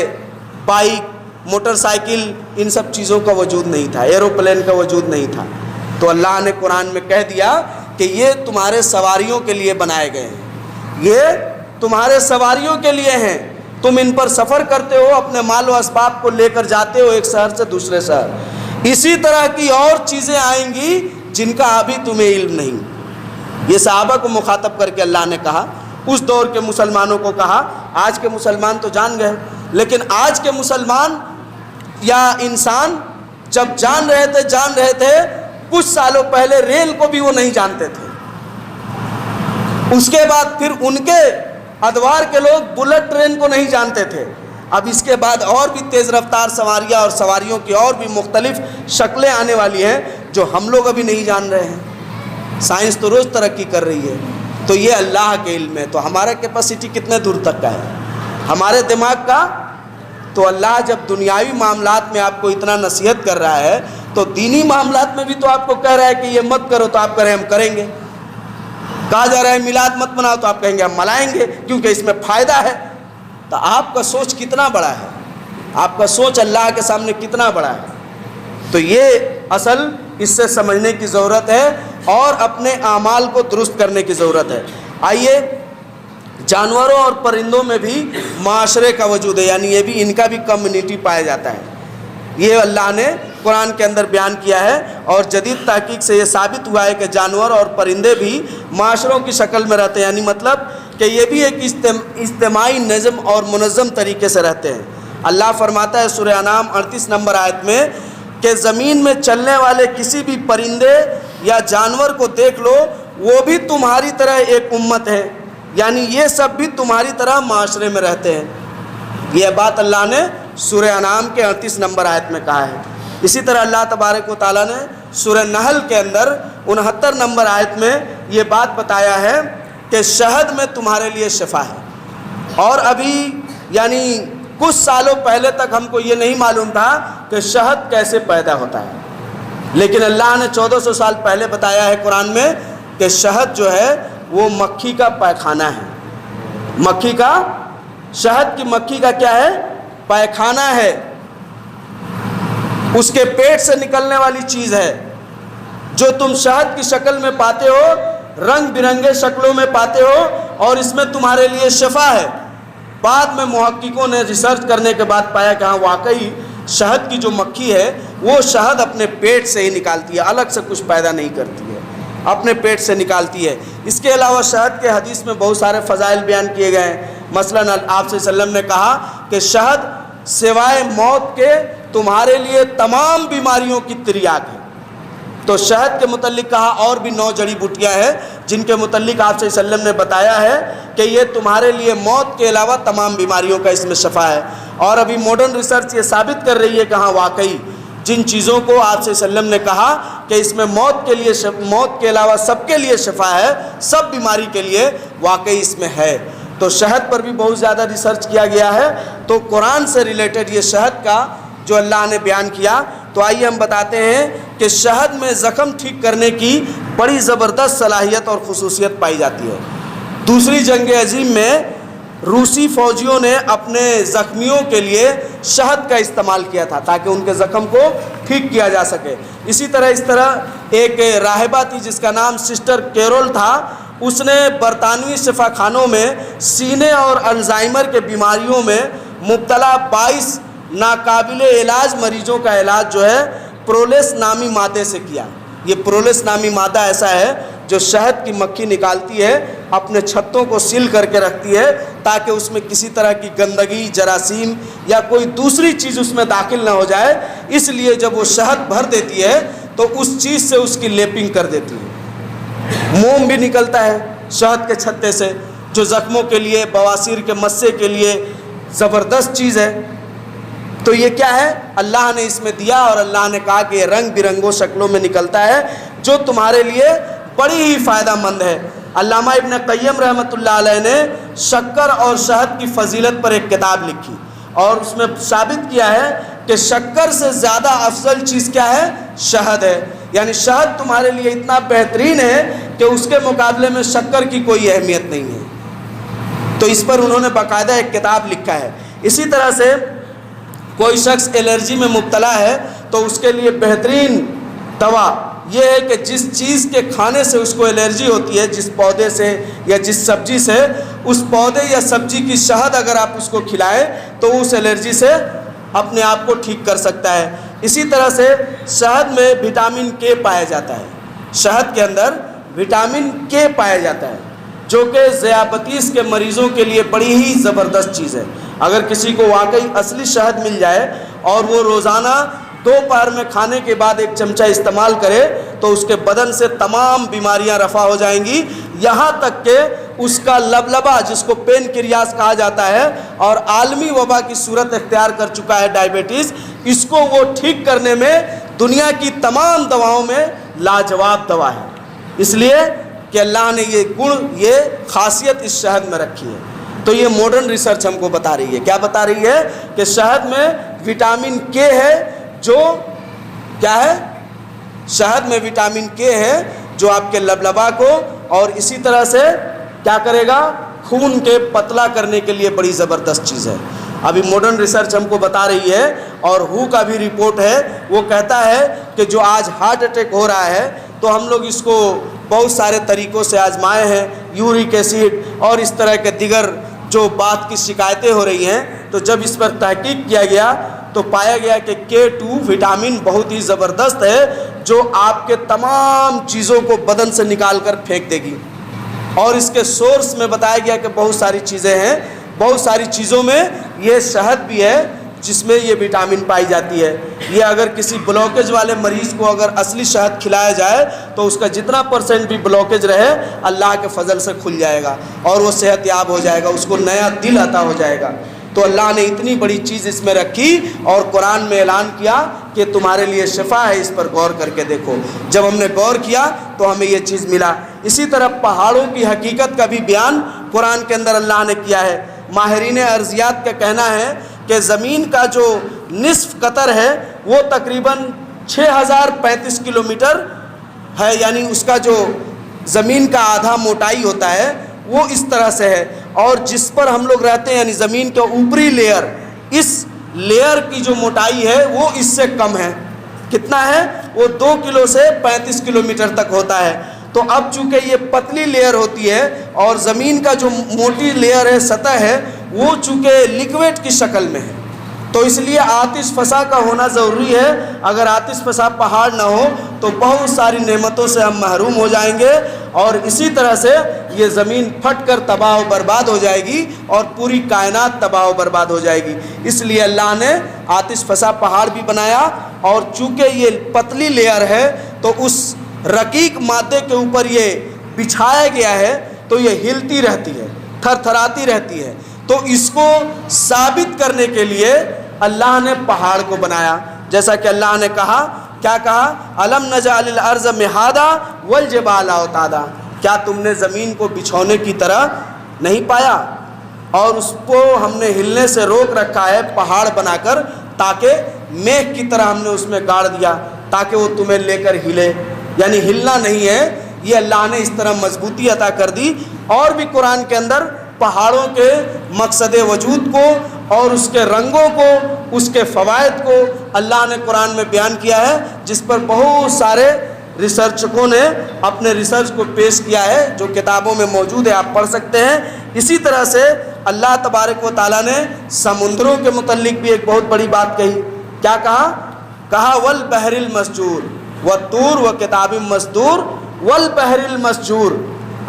بائک، موٹر سائیکل، ان سب چیزوں کا وجود نہیں تھا، ایروپلین کا وجود نہیں تھا۔ تو اللہ نے قرآن میں کہہ دیا کہ یہ تمہارے سواریوں کے لیے بنائے گئے ہیں، یہ تمہارے سواریوں کے لیے ہیں، تم ان پر سفر کرتے ہو، اپنے مال و اسباب کو لے کر جاتے ہو ایک شہر سے دوسرے شہر۔ اسی طرح کی اور چیزیں آئیں گی جن کا ابھی تمہیں علم نہیں۔ یہ صحابہ کو مخاطب کر کے اللہ نے کہا، اس دور کے مسلمانوں کو کہا۔ آج کے مسلمان تو جان گئے، لیکن آج کے مسلمان یا انسان جب جان رہے تھے کچھ سالوں پہلے ریل کو بھی وہ نہیں جانتے تھے، اس کے بعد پھر ان کے ادوار کے لوگ بلٹ ٹرین کو نہیں جانتے تھے، اب اس کے بعد اور بھی تیز رفتار سواریاں اور سواریوں کی اور بھی مختلف شکلیں آنے والی ہیں جو ہم لوگ ابھی نہیں جان رہے ہیں۔ سائنس تو روز ترقی کر رہی ہے، تو یہ اللہ کے علم ہے۔ تو ہمارا کیپیسٹی کتنے دور تک کا ہے، ہمارے دماغ کا تو اللہ جب دنیاوی معاملات میں آپ کو اتنا نصیحت کر رہا ہے تو دینی معاملات میں بھی تو آپ کو کہہ رہا ہے کہ یہ مت کرو، تو آپ کہہ رہے ہیں ہم کریں گے۔ کہا جا رہا ہے میلاد مت مناؤ، تو آپ کہیں گے ہم منائیں گے کیونکہ اس میں فائدہ ہے۔ تو آپ کا سوچ کتنا بڑا ہے، آپ کا سوچ اللہ کے سامنے کتنا بڑا ہے۔ تو یہ اصل اس سے سمجھنے کی ضرورت ہے اور اپنے اعمال کو درست کرنے کی ضرورت ہے۔ آئیے، جانوروں اور پرندوں میں بھی معاشرے کا وجود ہے، یعنی یہ بھی ان کا بھی کمیونٹی پایا جاتا ہے۔ یہ اللہ نے قرآن کے اندر بیان کیا ہے، اور جدید تحقیق سے یہ ثابت ہوا ہے کہ جانور اور پرندے بھی معاشروں کی شکل میں رہتے ہیں، یعنی مطلب کہ یہ بھی ایک اجتماعی نظم اور منظم طریقے سے رہتے ہیں۔ اللہ فرماتا ہے سورہ انعام 38 نمبر آیت میں کہ زمین میں چلنے والے کسی بھی پرندے یا جانور کو دیکھ لو، وہ بھی تمہاری طرح ایک امت ہے، یعنی یہ سب بھی تمہاری طرح معاشرے میں رہتے ہیں۔ یہ بات اللہ نے سورہ انعام کے 38 نمبر آیت میں کہا ہے۔ اسی طرح اللہ تبارک و تعالیٰ نے سورہ نحل کے اندر 69 نمبر آیت میں یہ بات بتایا ہے کہ شہد میں تمہارے لیے شفا ہے۔ اور ابھی یعنی کچھ سالوں پہلے تک ہم کو یہ نہیں معلوم تھا کہ شہد کیسے پیدا ہوتا ہے، لیکن اللہ نے 1400 سال پہلے بتایا ہے قرآن میں کہ شہد جو ہے وہ مکھی کا پائخانہ ہے۔ مکھی کا، شہد کی مکھی کا کیا ہے؟ پائخانہ ہے، اس کے پیٹ سے نکلنے والی چیز ہے۔ جو تم شہد کی شکل میں پاتے ہو، رنگ برنگے شکلوں میں پاتے ہو، اور اس میں تمہارے لیے شفا ہے۔ بعد میں محققوں نے ریسرچ کرنے کے بعد پایا کہ ہاں واقعی شہد کی جو مکھی ہے وہ شہد اپنے پیٹ سے ہی نکالتی ہے، الگ سے کچھ پیدا نہیں کرتی ہے، اپنے پیٹ سے نکالتی ہے۔ اس کے علاوہ شہد کے حدیث میں بہت سارے فضائل بیان کیے گئے ہیں۔ مثلاً آپ صلی اللہ علیہ وسلم نے کہا کہ شہد سوائے موت کے تمہارے لیے تمام بیماریوں کی تریاک ہے۔ تو شہد کے متعلق کہا اور بھی 9 جڑی بوٹیاں ہیں جن کے متعلق آپ صلی اللہ علیہ وسلم نے بتایا ہے کہ یہ تمہارے لیے موت کے علاوہ تمام بیماریوں کا اس میں شفا ہے۔ اور ابھی ماڈرن ریسرچ یہ ثابت کر رہی ہے کہ ہاں واقعی جن چیزوں کو آپ صلی اللہ علیہ وسلم نے کہا کہ اس میں موت کے علاوہ سب کے لیے شفا ہے، سب بیماری کے لیے، واقعی اس میں ہے۔ تو شہد پر بھی بہت زیادہ ریسرچ کیا گیا ہے۔ تو قرآن سے ریلیٹڈ یہ شہد کا جو اللہ نے بیان کیا، تو آئیے ہم بتاتے ہیں کہ شہد میں زخم ٹھیک کرنے کی بڑی زبردست صلاحیت اور خصوصیت پائی جاتی ہے۔ دوسری جنگ عظیم میں روسی فوجیوں نے اپنے زخمیوں کے لیے شہد کا استعمال کیا تھا تاکہ ان کے زخم کو ٹھیک کیا جا سکے۔ اس طرح ایک راہبہ تھی جس کا نام سسٹر کیرول تھا، اس نے برطانوی شفا خانوں میں سینے اور الزائمر کے بیماریوں میں مبتلا 22 ناقابل علاج مریضوں کا علاج جو ہے پرولیس نامی مادے سے کیا۔ یہ پرولیس نامی مادہ ایسا ہے جو شہد کی مکھی نکالتی ہے، اپنے چھتوں کو سیل کر کے رکھتی ہے تاکہ اس میں کسی طرح کی گندگی، جراثیم یا کوئی دوسری چیز اس میں داخل نہ ہو جائے۔ اس لیے جب وہ شہد بھر دیتی ہے تو اس چیز سے اس کی لیپنگ کر دیتی ہے۔ موم بھی نکلتا ہے شہد کے چھتے سے، جو زخموں کے لیے، بواسیر کے مسے کے لیے زبردست چیز ہے۔ تو یہ کیا ہے؟ اللہ نے اس میں دیا، اور اللہ نے کہا کہ یہ رنگ برنگوں شکلوں میں نکلتا ہے جو تمہارے لیے بڑی ہی فائدہ مند ہے۔ علامہ ابن قیم رحمۃ اللہ علیہ نے شکر اور شہد کی فضیلت پر ایک کتاب لکھی، اور اس میں ثابت کیا ہے کہ شکر سے زیادہ افضل چیز کیا ہے؟ شہد ہے۔ یعنی شہد تمہارے لیے اتنا بہترین ہے کہ اس کے مقابلے میں شکر کی کوئی اہمیت نہیں ہے۔ تو اس پر انہوں نے باقاعدہ ایک کتاب لکھا ہے۔ اسی طرح سے کوئی شخص الرجی میں مبتلا ہے تو اس کے لیے بہترین دوا یہ ہے کہ جس چیز کے کھانے سے اس کو الرجی ہوتی ہے، جس پودے سے یا جس سبزی سے، اس پودے یا سبزی کی شہد اگر آپ اس کو کھلائیں تو اس الرجی سے اپنے آپ کو ٹھیک کر سکتا ہے۔ اسی طرح سے شہد میں وٹامن کے پایا جاتا ہے، شہد کے اندر وٹامن کے پایا جاتا ہے جو کہ ذیابیطس کے مریضوں کے لیے بڑی ہی زبردست چیز ہے۔ اگر کسی کو واقعی اصلی شہد مل جائے اور وہ روزانہ دوپہر میں کھانے کے بعد 1 چمچہ استعمال کرے تو اس کے بدن سے تمام بیماریاں رفع ہو جائیں گی، یہاں تک کہ اس کا لبلبا جس کو پین کریاس کہا جاتا ہے اور عالمی وبا کی صورت اختیار کر چکا ہے ڈائبٹیز، اس کو وہ ٹھیک کرنے میں دنیا کی تمام دواؤں میں لاجواب دوا ہے، اس لیے کہ اللہ نے یہ گن، یہ خاصیت اس شہد میں رکھی ہے۔ تو یہ ماڈرن ریسرچ ہم کو بتا رہی ہے. کیا بتا رہی ہے؟ کہ شہد میں وٹامن کے ہے جو کیا ہے؟ شہد میں وٹامن کے ہے جو آپ کے لبلبا کو اور اسی طرح سے کیا کرے گا؟ خون کے پتلا کرنے کے لیے بڑی زبردست چیز ہے. ابھی ماڈرن ریسرچ ہم کو بتا رہی ہے اور WHO کا بھی رپورٹ ہے، وہ کہتا ہے کہ جو آج ہارٹ اٹیک ہو رہا ہے تو ہم لوگ اس کو بہت سارے طریقوں سے آزمائے ہیں، یورک ایسڈ اور اس طرح کے دیگر جو بات کی شکایتیں ہو رہی ہیں، تو جب اس پر تحقیق کیا گیا تو پایا گیا کہ K2 وٹامن بہت ہی زبردست ہے جو آپ کے تمام چیزوں کو بدن سے نکال کر پھینک دے گی. اور اس کے سورس میں بتایا گیا کہ بہت ساری چیزیں ہیں، بہت ساری چیزوں میں یہ شہد بھی ہے جس میں یہ وٹامن پائی جاتی ہے. یہ اگر کسی بلاکیج والے مریض کو اگر اصلی شہد کھلایا جائے تو اس کا جتنا % بھی بلاکیج رہے اللہ کے فضل سے کھل جائے گا اور وہ صحت یاب ہو جائے گا، اس کو نیا دل عطا ہو جائے گا. تو اللہ نے اتنی بڑی چیز اس میں رکھی اور قرآن میں اعلان کیا کہ تمہارے لیے شفا ہے، اس پر غور کر کے دیکھو. جب ہم نے غور کیا تو ہمیں یہ چیز ملا. اسی طرح پہاڑوں کی حقیقت کا بھی بیان قرآن کے اندر اللہ نے کیا ہے. ماہرین ارضیات کا کہنا ہے کہ زمین کا جو نصف قطر ہے وہ تقریباً 6035 کلومیٹر ہے، یعنی اس کا جو زمین کا آدھا موٹائی ہوتا ہے وہ اس طرح سے ہے. اور جس پر ہم لوگ رہتے ہیں یعنی زمین کے اوپری لیئر، اس لیئر کی جو موٹائی ہے وہ اس سے کم ہے. کتنا ہے؟ وہ 2 کلو سے 35 کلومیٹر تک ہوتا ہے. تو اب چونکہ یہ پتلی لیئر ہوتی ہے اور زمین کا جو موٹی لیئر ہے، سطح ہے، وہ چونکہ لیکویڈ کی شکل میں ہے تو اس لیے آتش فشاں کا ہونا ضروری ہے. اگر آتش فشاں پہاڑ نہ ہو تو بہت ساری نعمتوں سے ہم محروم ہو جائیں گے اور اسی طرح سے یہ زمین پھٹ کر تباہ و برباد ہو جائے گی اور پوری کائنات تباہ و برباد ہو جائے گی. اس لیے اللہ نے آتش فشاں پہاڑ بھی بنایا اور چونکہ یہ پتلی لیئر ہے تو اس رقیق مادے کے اوپر یہ بچھایا گیا ہے تو یہ ہلتی رہتی ہے، تھر تھراتی رہتی ہے. تو اس کو ثابت کرنے کے لیے اللہ نے پہاڑ کو بنایا. جیسا کہ اللہ نے کہا، کیا کہا؟ الم نجعل الارض مہادا والجبال اوتادا. کیا تم نے زمین کو بچھونے کی طرح نہیں پایا اور اس کو ہم نے ہلنے سے روک رکھا ہے پہاڑ بنا کر، تاکہ میغ کی طرح ہم نے اس میں گاڑ دیا تاکہ وہ تمہیں لے کر ہلے. یعنی ہلنا نہیں ہے، یہ اللہ نے اس طرح مضبوطی عطا کر دی. اور بھی قرآن کے اندر پہاڑوں کے مقصد وجود کو اور اس کے رنگوں کو، اس کے فوائد کو اللہ نے قرآن میں بیان کیا ہے، جس پر بہت سارے ریسرچکوں نے اپنے ریسرچ کو پیش کیا ہے جو کتابوں میں موجود ہے، آپ پڑھ سکتے ہیں. اسی طرح سے اللہ تبارک و تعالیٰ نے سمندروں کے متعلق بھی ایک بہت بڑی بات کہی. کیا کہا والبحر المسجور والطور وکتاب مسطور والبحر المسجور.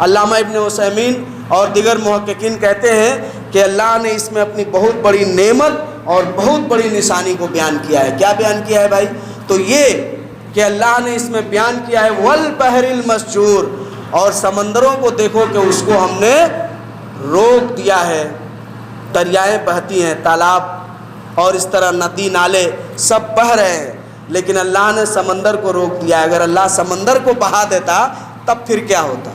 علامہ ابن عثیمین اور دیگر محققین کہتے ہیں کہ اللہ نے اس میں اپنی بہت بڑی نعمت اور بہت بڑی نشانی کو بیان کیا ہے. کیا بیان کیا ہے بھائی؟ تو یہ کہ اللہ نے اس میں بیان کیا ہے والبحر المسجور، اور سمندروں کو دیکھو کہ اس کو ہم نے روک دیا ہے. دریائیں بہتی ہیں، تالاب اور اس طرح ندی نالے سب بہہ رہے ہیں، لیکن اللہ نے سمندر کو روک دیا ہے. اگر اللہ سمندر کو بہا دیتا تب پھر کیا ہوتا؟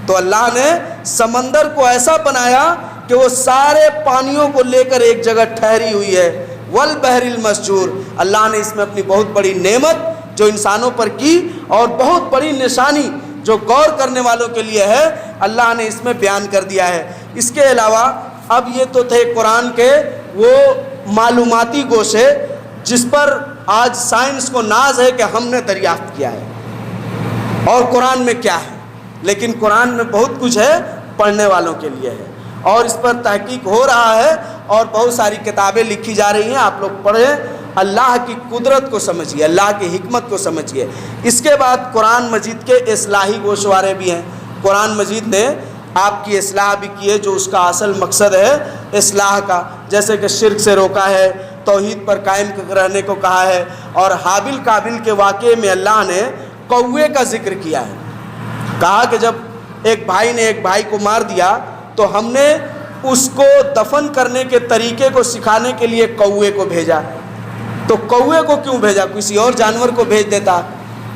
تو اللہ نے سمندر کو ایسا بنایا کہ وہ سارے پانیوں کو لے کر ایک جگہ ٹھہری ہوئی ہے. والبحر المسجور. اللہ نے اس میں اپنی بہت بڑی نعمت جو انسانوں پر کی اور بہت بڑی نشانی جو غور کرنے والوں کے لیے ہے، اللہ نے اس میں بیان کر دیا ہے. اس کے علاوہ اب یہ تو تھے قرآن کے وہ معلوماتی گوشے جس پر آج سائنس کو ناز ہے کہ ہم نے دریافت کیا ہے اور قرآن میں کیا ہے. لیکن قرآن میں بہت کچھ ہے پڑھنے والوں کے لیے ہے اور اس پر تحقیق ہو رہا ہے اور بہت ساری کتابیں لکھی جا رہی ہیں. آپ لوگ پڑھیں، اللہ کی قدرت کو سمجھیے، اللہ کی حکمت کو سمجھیے. اس کے بعد قرآن مجید کے اصلاحی گوشوارے بھی ہیں. قرآن مجید نے آپ کی اصلاح بھی کی ہے جو اس کا اصل مقصد ہے اصلاح کا، جیسے کہ شرک سے روکا ہے، توحید پر قائم رہنے کو کہا ہے. اور حابل قابل کے واقعے میں اللہ نے کوے کا ذکر کیا ہے. کہا کہ جب ایک بھائی نے ایک بھائی کو مار دیا تو ہم نے اس کو دفن کرنے کے طریقے کو سکھانے کے لیے کوے کو بھیجا. تو کوے کو کیوں بھیجا؟ کسی اور جانور کو بھیج دیتا،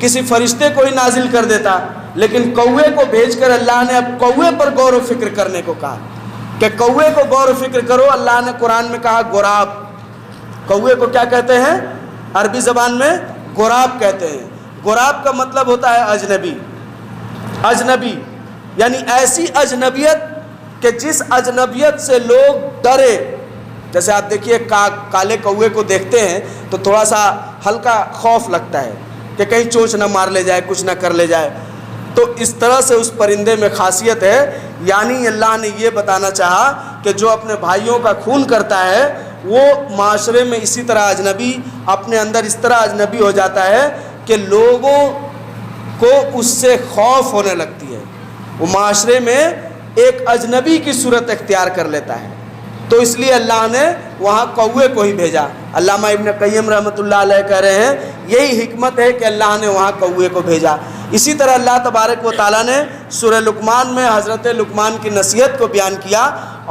کسی فرشتے کو ہی نازل کر دیتا، لیکن کوے کو بھیج کر اللہ نے اب کوے پر غور و فکر کرنے کو کہا کہ کوے کو غور و فکر کرو. اللہ نے قرآن میں کہا غراب. کوے کو کیا کہتے ہیں؟ عربی زبان میں غراب کہتے ہیں. غراب کا مطلب ہوتا ہے اجنبی. اجنبی یعنی ایسی اجنبیت کہ جس اجنبیت سے لوگ ڈرے. جیسے آپ دیکھیے کالے کوے کو دیکھتے ہیں تو تھوڑا سا ہلکا خوف لگتا ہے کہ کہیں چونچ نہ مار لے جائے, کچھ نہ کر لے جائے. تو اس طرح سے اس پرندے میں خاصیت ہے. یعنی اللہ نے یہ بتانا چاہا کہ جو اپنے بھائیوں کا خون کرتا ہے وہ معاشرے میں اسی طرح اجنبی, اپنے اندر اس طرح اجنبی ہو جاتا ہے کہ لوگوں کو اس سے خوف ہونے لگتی ہے. وہ معاشرے میں ایک اجنبی کی صورت اختیار کر لیتا ہے. تو اس لیے اللہ نے وہاں کوے کو ہی بھیجا. علامہ ابن قیم رحمۃ اللہ علیہ کہہ رہے ہیں یہی حکمت ہے کہ اللہ نے وہاں کوے کو بھیجا. اسی طرح اللہ تبارک و تعالیٰ نے سورہ لقمان میں حضرت لقمان کی نصیحت کو بیان کیا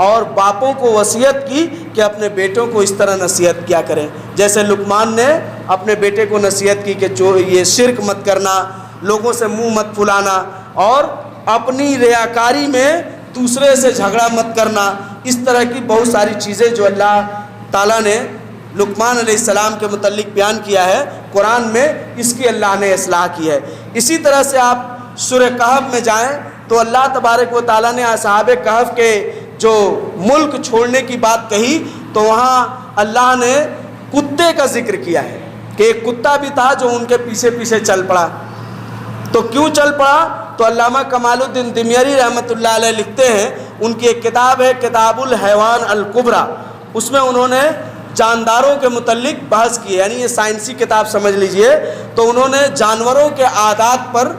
اور باپوں کو وصیت کی کہ اپنے بیٹوں کو اس طرح نصیحت کیا کریں. جیسے لقمان نے اپنے بیٹے کو نصیحت کی کہ جو یہ شرک مت کرنا, لوگوں سے منہ مت پھلانا اور اپنی ریاکاری میں دوسرے سے جھگڑا مت کرنا. اس طرح کی بہت ساری چیزیں جو اللہ تعالیٰ نے لقمان علیہ السلام کے متعلق بیان کیا ہے قرآن میں, اس کی اللہ نے اصلاح کی ہے. اسی طرح سے آپ سورہ کہف میں جائیں تو اللہ تبارک و تعالیٰ نے اصحاب کہف کے جو ملک چھوڑنے کی بات کہی تو وہاں اللہ نے کتے کا ذکر کیا ہے کہ ایک کتا بھی تھا جو ان کے پیچھے پیچھے چل پڑا. تو کیوں چل پڑا؟ تو علامہ کمال الدین دمیری رحمۃ اللہ علیہ لکھتے ہیں, ان کی ایک کتاب ہے کتاب الحیوان الکبریٰ, اس میں انہوں نے جانداروں کے متعلق بحث کی ہے. یعنی یہ سائنسی کتاب سمجھ لیجئے. تو انہوں نے جانوروں کے عادات پر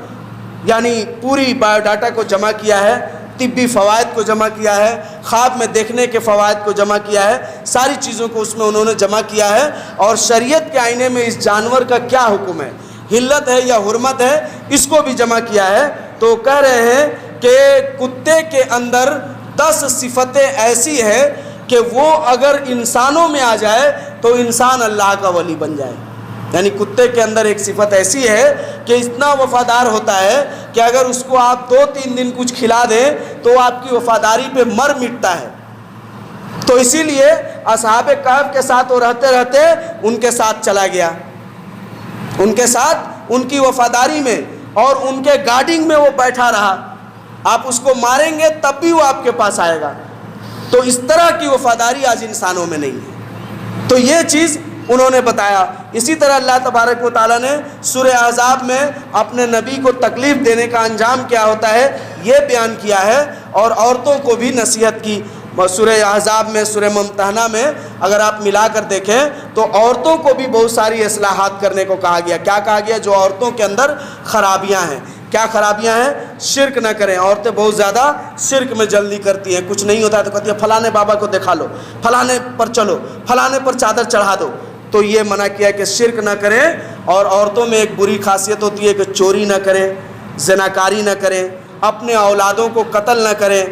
یعنی پوری بایو ڈاٹا کو جمع کیا ہے, طبی فوائد کو جمع کیا ہے, خواب میں دیکھنے کے فوائد کو جمع کیا ہے, ساری چیزوں کو اس میں انہوں نے جمع کیا ہے اور شریعت کے آئینے میں اس جانور کا کیا حکم ہے, حلت ہے یا حرمت ہے, اس کو بھی جمع کیا ہے. تو کہہ رہے ہیں کہ کتے کے اندر 10 صفتیں ایسی ہے کہ وہ اگر انسانوں میں آ جائے تو انسان اللہ کا ولی بن جائے. یعنی کتے کے اندر ایک صفت ایسی ہے کہ اتنا وفادار ہوتا ہے کہ اگر اس کو آپ 2-3 دن کچھ کھلا دیں تو آپ کی وفاداری پہ مر مٹتا ہے. تو اسی لیے اصحاب کہف کے ساتھ وہ رہتے رہتے ان کے ساتھ چلا گیا, ان کے ساتھ ان کی وفاداری میں اور ان کے گارڈنگ میں وہ بیٹھا رہا. آپ اس کو ماریں گے تب بھی وہ آپ کے پاس آئے گا. تو اس طرح کی وفاداری آج انسانوں میں نہیں ہے. تو یہ چیز انہوں نے بتایا. اسی طرح اللہ تبارک و تعالیٰ نے سورہ احزاب میں اپنے نبی کو تکلیف دینے کا انجام کیا ہوتا ہے یہ بیان کیا ہے اور عورتوں کو بھی نصیحت کی. سورہ احزاب میں, سورہ ممتحنہ میں اگر آپ ملا کر دیکھیں تو عورتوں کو بھی بہت ساری اصلاحات کرنے کو کہا گیا. کیا کہا گیا؟ جو عورتوں کے اندر خرابیاں ہیں. کیا خرابیاں ہیں؟ شرک نہ کریں. عورتیں بہت زیادہ شرک میں جلدی کرتی ہیں. کچھ نہیں ہوتا ہے تو کہتی ہیں فلانے بابا کو دکھا لو, فلانے پر چلو, فلانے پر چادر چڑھا دو. تو یہ منع کیا کہ شرک نہ کریں. اور عورتوں میں ایک بری خاصیت ہوتی ہے کہ چوری نہ کریں, زناکاری نہ کریں, اپنے اولادوں کو قتل نہ کریں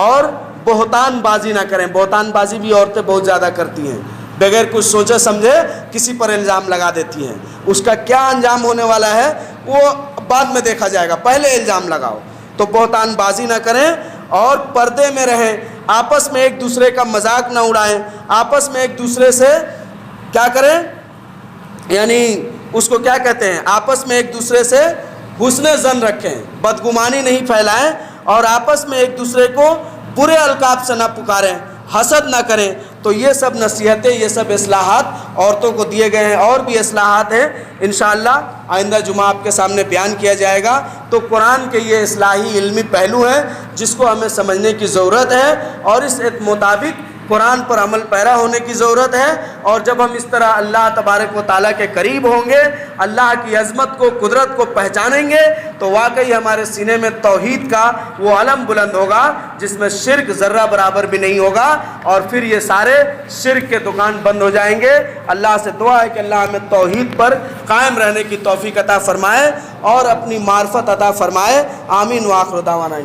اور بہتان بازی نہ کریں. بہتان بازی بھی عورتیں بہت زیادہ کرتی ہیں, بغیر کچھ سوچے سمجھے کسی پر الزام لگا دیتی ہیں. اس کا کیا انجام ہونے والا ہے وہ بعد میں دیکھا جائے گا, پہلے الزام لگاؤ. تو بہتان بازی نہ کریں اور پردے میں رہیں. آپس میں ایک دوسرے کا مذاق نہ اڑائیں. آپس میں ایک دوسرے سے کیا کریں, یعنی اس کو کیا کہتے ہیں, آپس میں ایک دوسرے سے حسن ظن رکھیں, بدگمانی نہیں پھیلائیں اور آپس میں ایک دوسرے کو برے القاب سے نہ پکاریں, حسد نہ کریں. تو یہ سب نصیحتیں, یہ سب اصلاحات عورتوں کو دیے گئے ہیں. اور بھی اصلاحات ہیں انشاءاللہ آئندہ جمعہ آپ کے سامنے بیان کیا جائے گا. تو قرآن کے یہ اصلاحی علمی پہلو ہیں جس کو ہمیں سمجھنے کی ضرورت ہے اور اس مطابق قرآن پر عمل پیرا ہونے کی ضرورت ہے. اور جب ہم اس طرح اللہ تبارک و تعالیٰ کے قریب ہوں گے, اللہ کی عظمت کو, قدرت کو پہچانیں گے تو واقعی ہمارے سینے میں توحید کا وہ علم بلند ہوگا جس میں شرک ذرہ برابر بھی نہیں ہوگا. اور پھر یہ سارے شرک کے دکان بند ہو جائیں گے. اللہ سے دعا ہے کہ اللہ ہمیں توحید پر قائم رہنے کی توفیق عطا فرمائے اور اپنی معرفت عطا فرمائے. آمین. وآخر دعوانا.